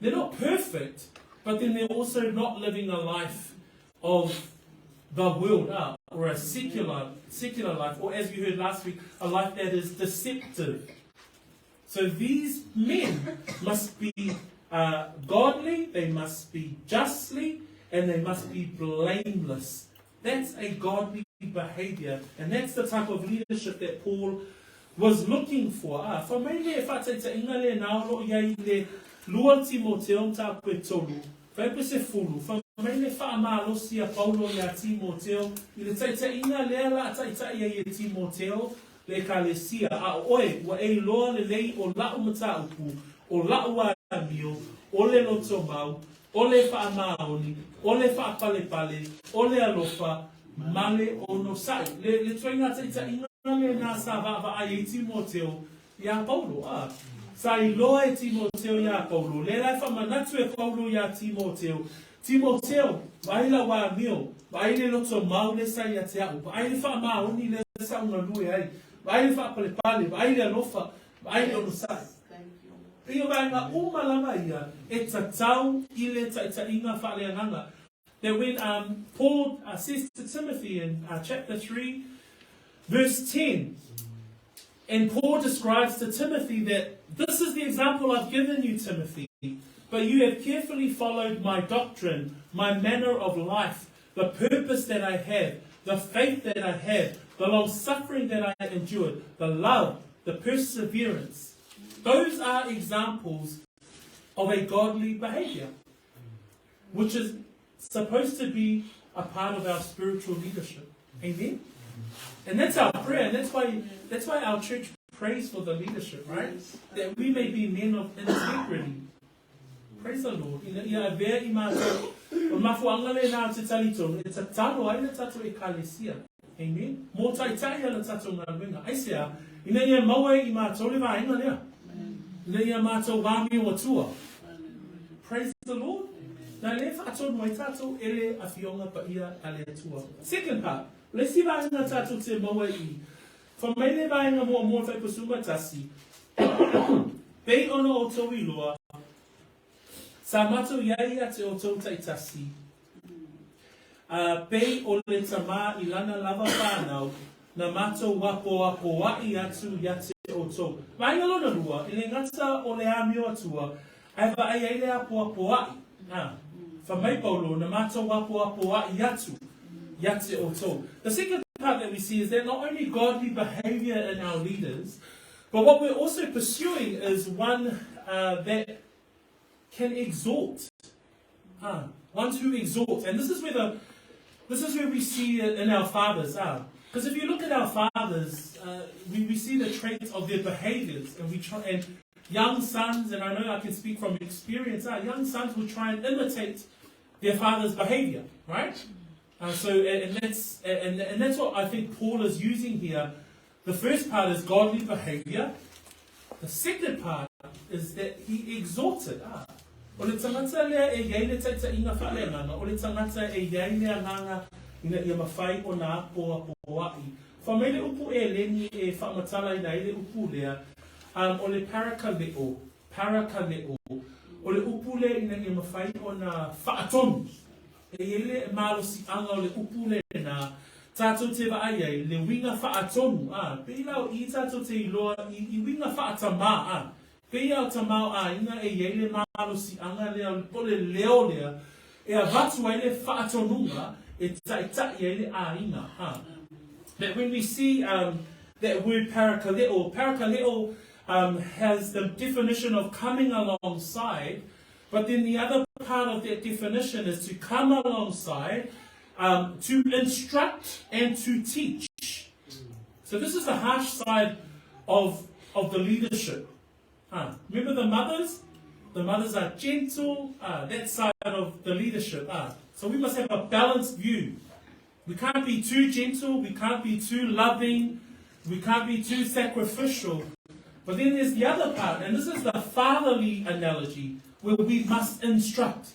They're not perfect, but then they're also not living a life of the world, or a secular life, or as we heard last week, a life that is deceptive. So these men must be godly, they must be justly, and they must be blameless. That's a godly behavior, and that's the type of leadership that Paul was looking for. For me, if I take to England now, lo ia ile lua Timoteo ta koe tolu. Vai pe se fulu. For me, le fa amalosi a Paulo ia Timoteo. Ile taitaiga lea la taitaiga ia Timoteo le kalesia a oe wa e loa le lei o lau mataupu, o lau amio, o le loto mau, o le fa amaoni, o le fa pale, o le alofa, male o no sai. Le tuenga taitaiga le na sa va ai Timoteo ia Paulo sai loa e Timoteo ia Paulo le la fa manatu e Paulo ia Timoteo vai la wa mio vai le loto mau le sai ia te au vai le fa mau ni le sa una lui ai vai le fa pale vai le alofa vai le no sai io vai na uma lama ia e tatau ile taitaiga faaleagaga. That when Paul says to Timothy in chapter 3 verse 10, And Paul describes to Timothy that this is the example I've given you, Timothy, but you have carefully followed my doctrine, my manner of life, the purpose that I have, the faith that I have, the long-suffering that I endured, the love, the perseverance. Those are examples of a godly behavior, which is supposed to be a part of our spiritual leadership. Amen? And that's our prayer, and that's why our church prays for the leadership, right? That we may be men of integrity. Praise the Lord. Ia vea I mātou, o mafuanga le nā te talito, e ta talo ai le tato e kalesia. Amen? Mō taitaiiga le tato ngā luenga. Aisea, ina ia maua I mātou le vaenga lea. Ina ia mātou wāmi o atua. Praise the Lord. Nā le whaatonu ai tato ele a fionga pa ia a le atua. Second part, le si vaenga tato te maua I. Whamaile vaenga mo mō whai pasuma tasi. Pei ono o tau I loa. Sa matou iai a te o tau taitasi. Pei o le tamā I lana lava whānau, na matou wapo wai atu ia te o tau. Vaenga lona rua, I le ngata o le amio atua, ai wa ai le apo wai. Whamai paulo, na matou wapo wai atu ia te o tau. The second part that we see is that not only godly behavior in our leaders, but what we're also pursuing is one that can exhort. Ones who exhort. And this is where we see it in our fathers. Because if you look at our fathers, we see the traits of their behaviors, and young sons, and I know I can speak from experience, young sons will try and imitate their father's behavior, right? And that's what I think Paul is using here. The first part is godly behavior. The second part is that he exhorted. O le tangata lea e iai le taitaiiga faaleagaga, o le tangata e iai le agaga ina ia mawhai o nā apo ai. Whamai le upu e leni e whaamatala ina i le upu lea, o le parakaleo, o le upu le ina ia mawhai o nā whaatonu, e ele e malosi anga o le upu le nā, tātou te waai le winga whaatonu, pēlau I tātou te iloa I winga whaatamā, Pea o tamau ina e iei malosi anga lea pole leo lea e a vatu ai le whaatonunga e taitai ai le ina. That when we see that word parakaleo has the definition of coming alongside, but then the other part of that definition is to come alongside, to instruct and to teach. So this is the harsh side of the leadership. Remember the mothers? The mothers are gentle, that side of the leadership. So we must have a balanced view. We can't be too gentle, we can't be too loving, we can't be too sacrificial. But then there's the other part, and this is the fatherly analogy, where we must instruct.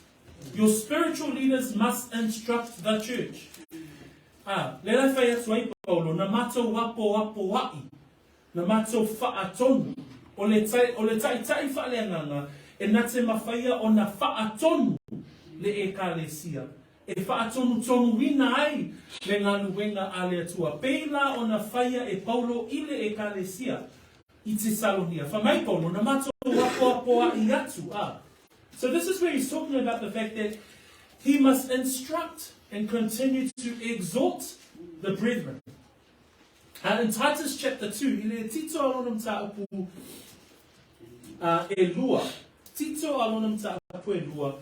Your spiritual leaders must instruct the church. Lera whai atu ai paulo, na matou wapo wai, na matou whaatonu. O le taitai faaleagaga e nā te mawhaia o na whaatonu le e kālesia. E whaatonu tonu wina ai le ngā luenga a le atua. Pēla o na whaia e paulo I le e kālesia I Tesalonia. Whamai paulo na matou wapoa I atu. So this is where he's talking about the fact that he must instruct and continue to exhort the brethren. In Titus chapter 2, I le tito alonam ta upu e lua. Tito alonam ta upu e lua.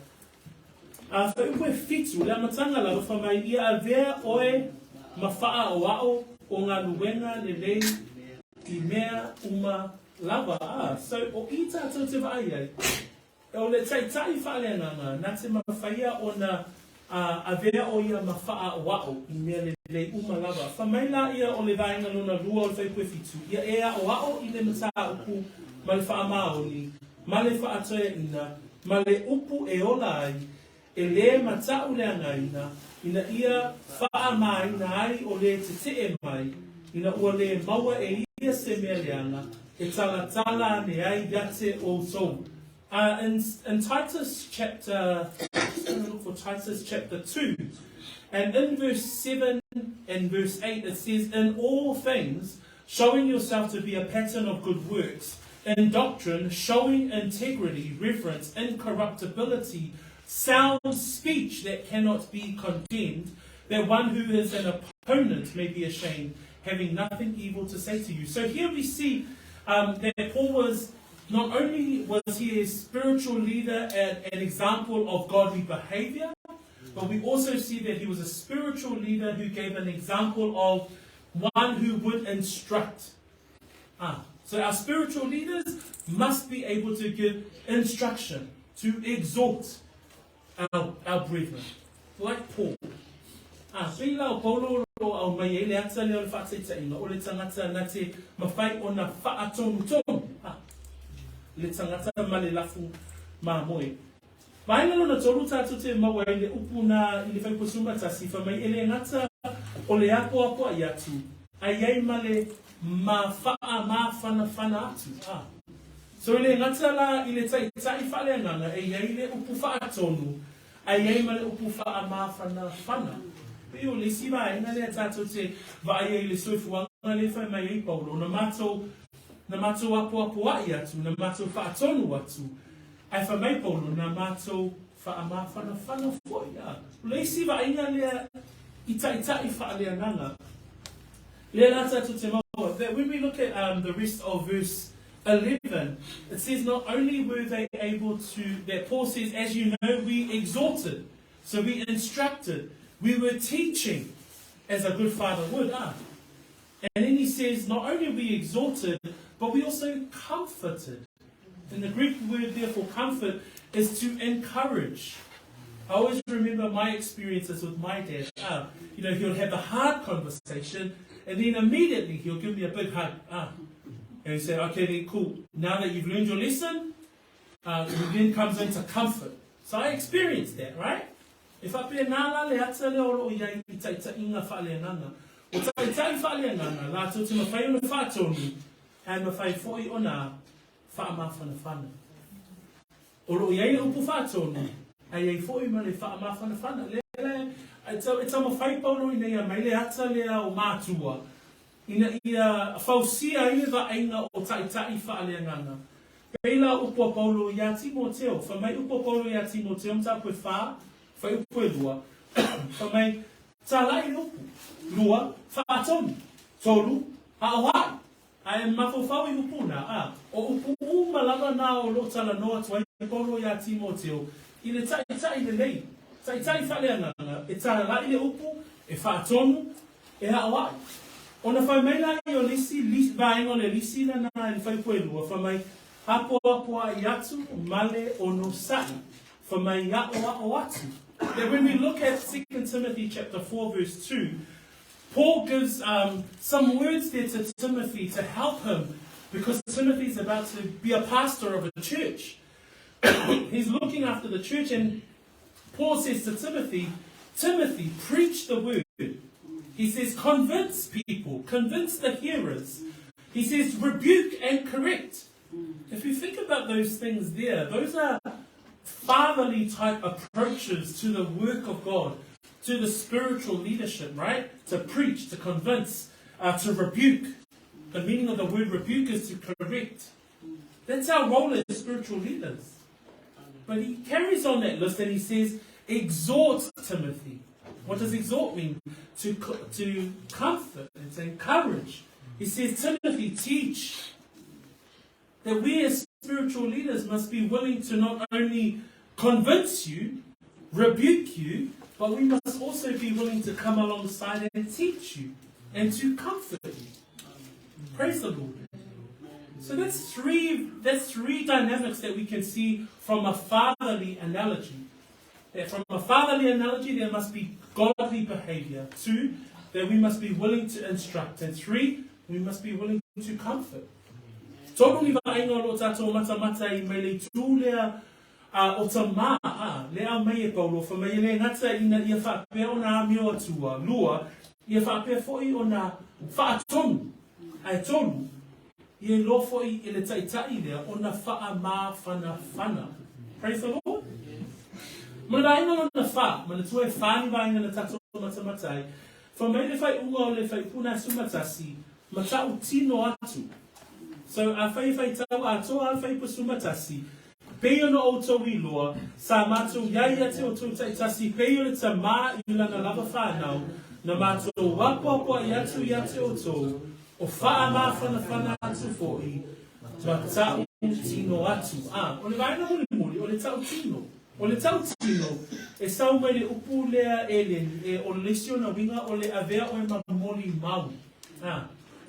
Wha upu e fitu, le amatanga la whamai ia a vea oe mawhaa o ao o ngā luenga le lei I mea uma lava. So o I tātou te vai ai, o le taitai whaaleanga nā te mawhaia o na a vea o ia mawhaa o ao I mea le lei uma lava. Whamai la ia o le vaenga lona rua o le whaipu e fitu. Ia ea o ao I le mata upu ma le wha maoni, ma le wha atoia ina, ma le upu e ola ai, e le matau le angaina, ina ia wha maina ai o le te e mai, ina ua le maua e ia se mea leanga, e tala ne ai yate o so. In Titus chapter, for Titus chapter 2, and in verse 7 and verse 8 it says, in all things showing yourself to be a pattern of good works, in doctrine, showing integrity, reverence, incorruptibility, sound speech that cannot be condemned, that one who is an opponent may be ashamed, having nothing evil to say to you. So here we see that Paul was, not only was he a spiritual leader and an example of godly behavior, but we also see that he was a spiritual leader who gave an example of one who would instruct. So our spiritual leaders must be able to give instruction, to exhort our brethren, like Paul. Pila Paulo au mai ele ata le whaataitai o le tangata na te mawhai o na whaatonu. Le tangata ma le lafu ma moe. Painga no na toru tātou te maua i le upu na i le whaipusuma tasi wha mai ele ngata o le apo ai atu. Ai ei ma le ma whaa ma whana atu. So i le ngata la i le tai whaaleanganga e ei le upu whaatonu. Ai ei ma le upu whaa ma whana. Peo le siwa e nga le tātou te vai e le soifuanga le whai mai ei Paulo. Na mātou apo ai atu, na mātou whaatonu atu. Ai wha mai Paulo, na mātou whaamawhana fwoi. Le siwa e nga lea i taitai whaaleanganga. Lea la tātou te maua. That when we look at the rest of verse 11, it says not only were they able to, that Paul says, as you know, we exhorted. So we instructed. We were teaching as a good father would. And then he says, not only we exhorted, but we also comforted. And the Greek word there for comfort is to encourage. I always remember my experiences with my dad. He'll have a hard conversation, and then immediately he'll give me a big hug. And he said, okay, then cool. Now that you've learned your lesson, it then comes into comfort. So I experienced that, right? If I pay nala le ata le olo iai I taitaiiga faaleagaga. O taitai faaleagaga, la tō te mawhai o na whaatonu, and mawhai fo'i o na whaamawhanawhana. Olo iai le upu whaatonu, ai ei fo'i ma le whaamawhanawhana. It's a mawhai paulo ina ia mai le ata lea o mātua. Ina ia whausia i le vaenga o taitai faaleagaga. Peila upu paulo ia Timoteo, whamai upu paulo ia Timoteo, mta koe wha, whai upu e lua, whamai tālai upu, lua, whaatonu, tolu, haawai, ai mawhawhau I upuna, o upu umalaga nā o lo tala noa tuai paulo ia Timoteo, I le taitai le lei, taitai whaaleagaga, e tālai le upu, e whaatonu, e haawai. Ona whai mai la I o lisi, vaenga le lisi na nā I whai upu e lua, whamai Apoa I atu, male ono sai. For my o atu. That when we look at 2 Timothy chapter 4 verse 2, Paul gives some words there to Timothy to help him, because Timothy is about to be a pastor of a church. He's looking after the church, and Paul says to Timothy, Timothy, preach the word. He says, convince people, convince the hearers. He says, rebuke and correct. If you think about those things there, those are fatherly type approaches to the work of God, to the spiritual leadership, right? To preach, to convince, to rebuke. The meaning of the word rebuke is to correct. That's our role as spiritual leaders. But he carries on that list and he says, exhort Timothy. What does exhort mean? To comfort and to encourage. He says, Timothy, teach. That we as spiritual leaders must be willing to not only convince you, rebuke you, but we must also be willing to come alongside and teach you and to comfort you. Praise the Lord. So that's three dynamics that we can see from a fatherly analogy. That from a fatherly analogy there must be godly behavior. 2, that we must be willing to instruct. And 3, we must be willing to comfort. Tōru ni vaenga lo tātou mata I mai le tū lea o ta mā, lea mai e Paulo, wha mai le ngata ina ia whapea o nā amio atua, lua, ia whapea foi o nā whaatonu, ai tolu, ia lo foi i le taitai lea o nā whaamawhanawhana. Praise the Lord. Mana inga o nā wha, mana tue whani vaenga na tātou mata, wha mai le whai unga o le whai puna sumatasi, matau tino atu. So a whai tau a toa a whai pasumatasi, peo no o tau I loa, sa mātou iaia te o tau taitasi, peo le ta mā I lana lava whānau, na mātou wapapua I atu o tau, o wha mā atu fōi, matau tino atu. O le vaina muli, o le tau tino. O le tau tino, e sau mai le upu lea e o le lesio na winga o le avea o e mamoli mau.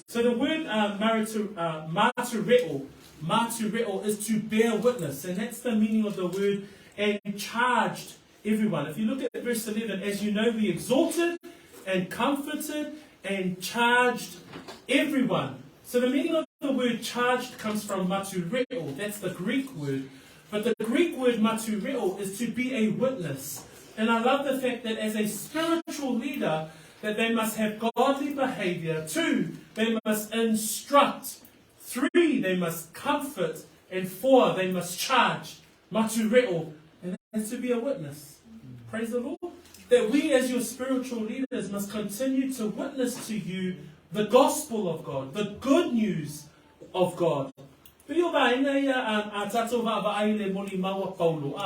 So the word martyreo is to bear witness, and that's the meaning of the word, and charged everyone. If you look at verse 11, as you know, we exalted and comforted and charged everyone. So the meaning of the word charged comes from martyreo, that's the Greek word. But the Greek word martyreo is to be a witness. And I love the fact that as a spiritual leader, that they must have godly behavior. 2, they must instruct. 3, they must comfort. And 4, they must charge. Martyreo. And that's to be a witness. Praise the Lord. That we as your spiritual leaders must continue to witness to you the gospel of God, the good news of God. Pio ba ina ia a tatou vaavai le moli mau a Paulo.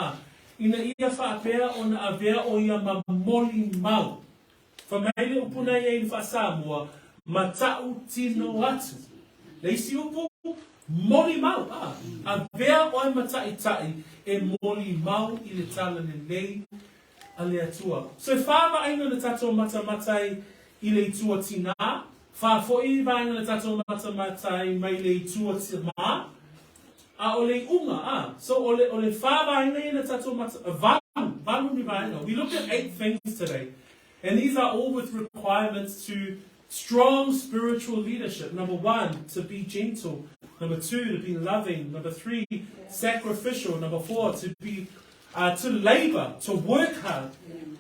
Ina ia whaapea o na avea o ia ma moli mau. Whamaile upuna ia I whaasamua, matau tino atu. Leisi upu, moli mau. Avea o e mataitai e moli mau I le tala le lei a le atua. So whaava aina le tatou matamatai I le itua tina, whaafoi vaina le tatou matamatai mai le itua tima, ole unga. So ole whaava aina le tatou valu ni vaina. We looked at 8 things today. And these are all with requirements to strong spiritual leadership. Number 1, to be gentle. Number 2, to be loving. Number 3, sacrificial. Number 4, to be to labor, to work hard.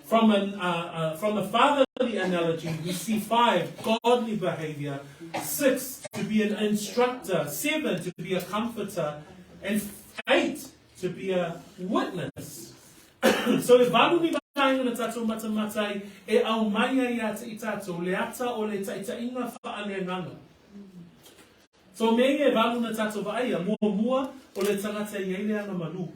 From a fatherly analogy, we see 5, godly behavior. 6, to be an instructor. 7, to be a comforter. And 8, to be a witness. So if valu ni vaina na tatou matamatai e au maia ia te I tatou le ata o le taitaiiga faaleagaga. So me e valu na tatou vaia mua o le tangata I ele ana malu.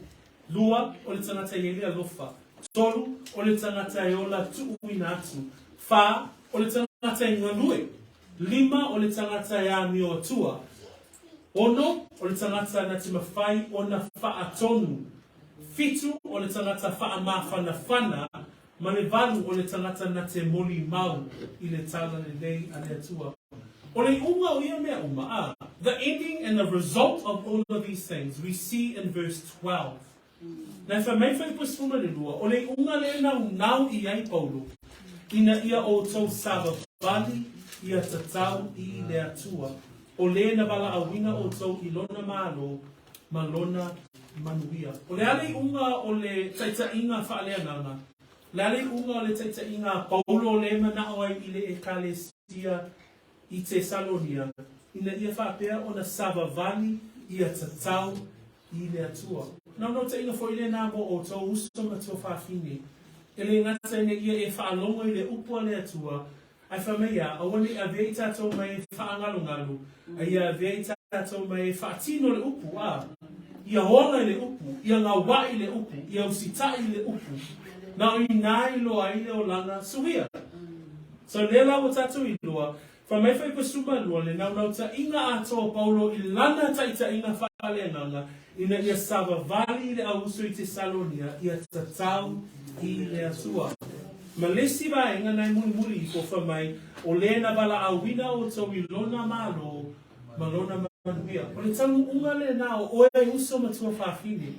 2 o le tangata I ele alofa. 3 o le tangata I ola tuuina atu. 4 o le tangata I ngalue. 5 o le tangata I amio atua. 4 o le tangata na te mawhai o na whaatonu. 7 o le tangata wha mawhanawhana, ma le 8 o le tangata na te moli mau I le tala le lei a le atua. O le unga o ia mea uma. The ending and the result of all of these things we see in verse 12. Now, if I may whai pusfuma le lua, o le unga le nau I ai Paulo, ina ia o tau savavali ia tatau I le atua. O le na wala awinga o tau I lona malo, ma lona manuia. O le ale unga o le taitaiiga faaleagaga. Le ale unga o le taitaiiga Paulo le mana o ai I le ekalesia I Tesalonia. Ina ia whaapea o na savavali ia tatau I le atua. No te inga fo I le nā mo o tau uso ma tō whaafine. E le ngata ina ia e whaalonga I le upua le atua. Ai whamea, a wani a vei tātou mai whaangalungalu. A ia vei tātou mai whaatino le upu. Ia hola I le upu, ia ngā wā I le upu, ia usita I le upu. Nā I nai loa I le o langa suhia. So le lau tātou I loa, whamai whai pasuma lua le nau ta inga atoa Paulo I lana taitaiiga faaleagaga, ina ia savavali le auso I Tesalonia, ia tatau I le atua. Ma lesi vaenga nai muli I ko whamai, o le na wala awina o tau I lona malo, ma lona o le tamu unga le nao o e uso matua whaafine.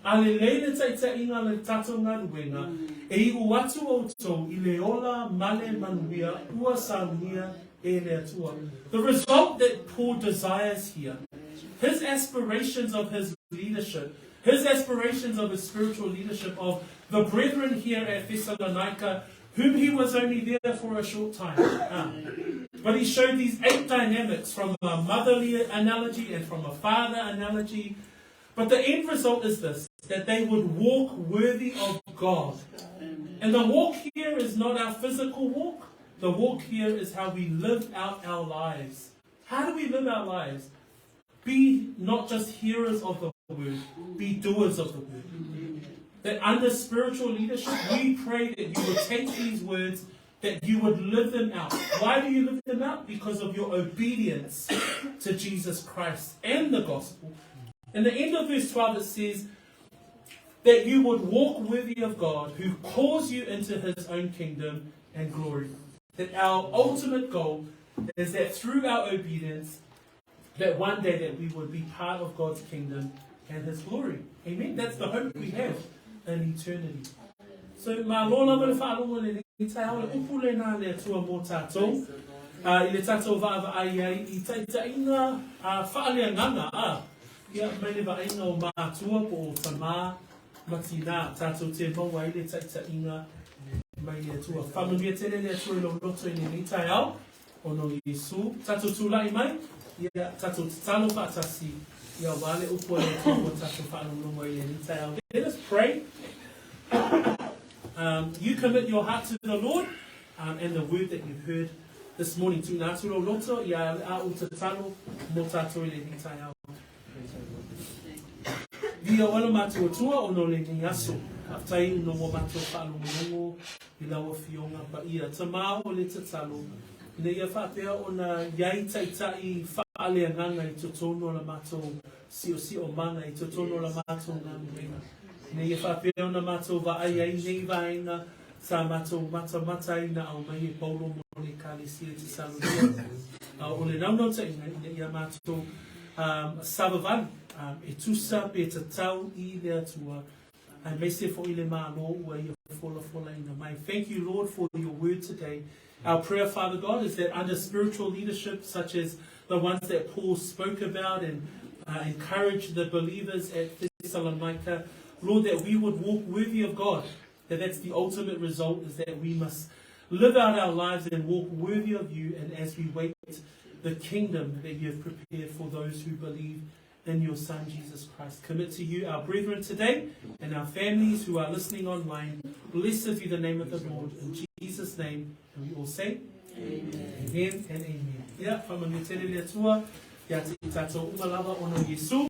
A le leile taitaiiga le tatou ngaruenga e I uatu o tau I le ola male manuia ua saunia e le atua. The result that Paul desires here, his aspirations of his leadership, his aspirations of his spiritual leadership of the brethren here at Thessalonica, whom he was only there for a short time. But he showed these 8 dynamics from a motherly analogy and from a father analogy. But the end result is this, that they would walk worthy of God. And the walk here is not our physical walk. The walk here is how we live out our lives How do we live our lives? Be not just hearers of the word, be doers of the word. That under spiritual leadership, we pray that you would take these words, that you would live them out. Why do you live them out? Because of your obedience to Jesus Christ and the gospel. In the end of verse 12 it says that you would walk worthy of God, who calls you into his own kingdom and glory. That our ultimate goal is that through our obedience, that one day that we would be part of God's kingdom and his glory. Amen. That's the hope we have in eternity. So, ma lola mele whaalonga le tai hao le upule nā le atua mō tātou. I le tātou vāva ai ai I taitaiiga faaleagaga. Ia mai le vaaiga o mātua po o tamā matina tātou te maua ai le taitaiiga mai le atua. Whamangia tele le atua I loloto I le tai hao o no Yesu. Tātou tūlai mai. Ia tātou talo whaatasi. Ia wale upo le atua o tātou whaalonga I le tai hao. Let us pray. You commit your heart to the Lord and the word that you've heard this morning. Tu nā tūro loto, ia a o te talo, mō tātou I le ni tai hao. Via ola mātua tua o no le ni aso. Aftai uno mo mātua whaalongongo, I lawa fionga pa ia. Tamā o le te talo. Ina ia whapea o na iai taitai faaleagaga I totono la mātou sio manga I totono la mātou ngā murenga. Nei e whapea o na mātou wa ai ai nei vaenga sa mātou mata I na au mai e paulo mo le kālesia Tesalonia. O le naunau ta inga I ia mātou savavani e tusa pe te tau I le atua. Ai mai se fo I le mālo ua I a fola ina mai. Thank you, Lord, for your word today. Our prayer, Father God, is that under spiritual leadership, such as the ones that Paul spoke about and encouraged the believers at Thessalonia, Lord, that we would walk worthy of God, that's the ultimate result, is that we must live out our lives and walk worthy of you, and as we wait the kingdom that you have prepared for those who believe in your Son, Jesus Christ. Commit to you our brethren today and our families who are listening online. Blessed be the name of the Lord. In Jesus' name, and we all say, Amen. Amen and amen. Ia, whamangia tele le atua, ia te tātou umalawa o no Yesu.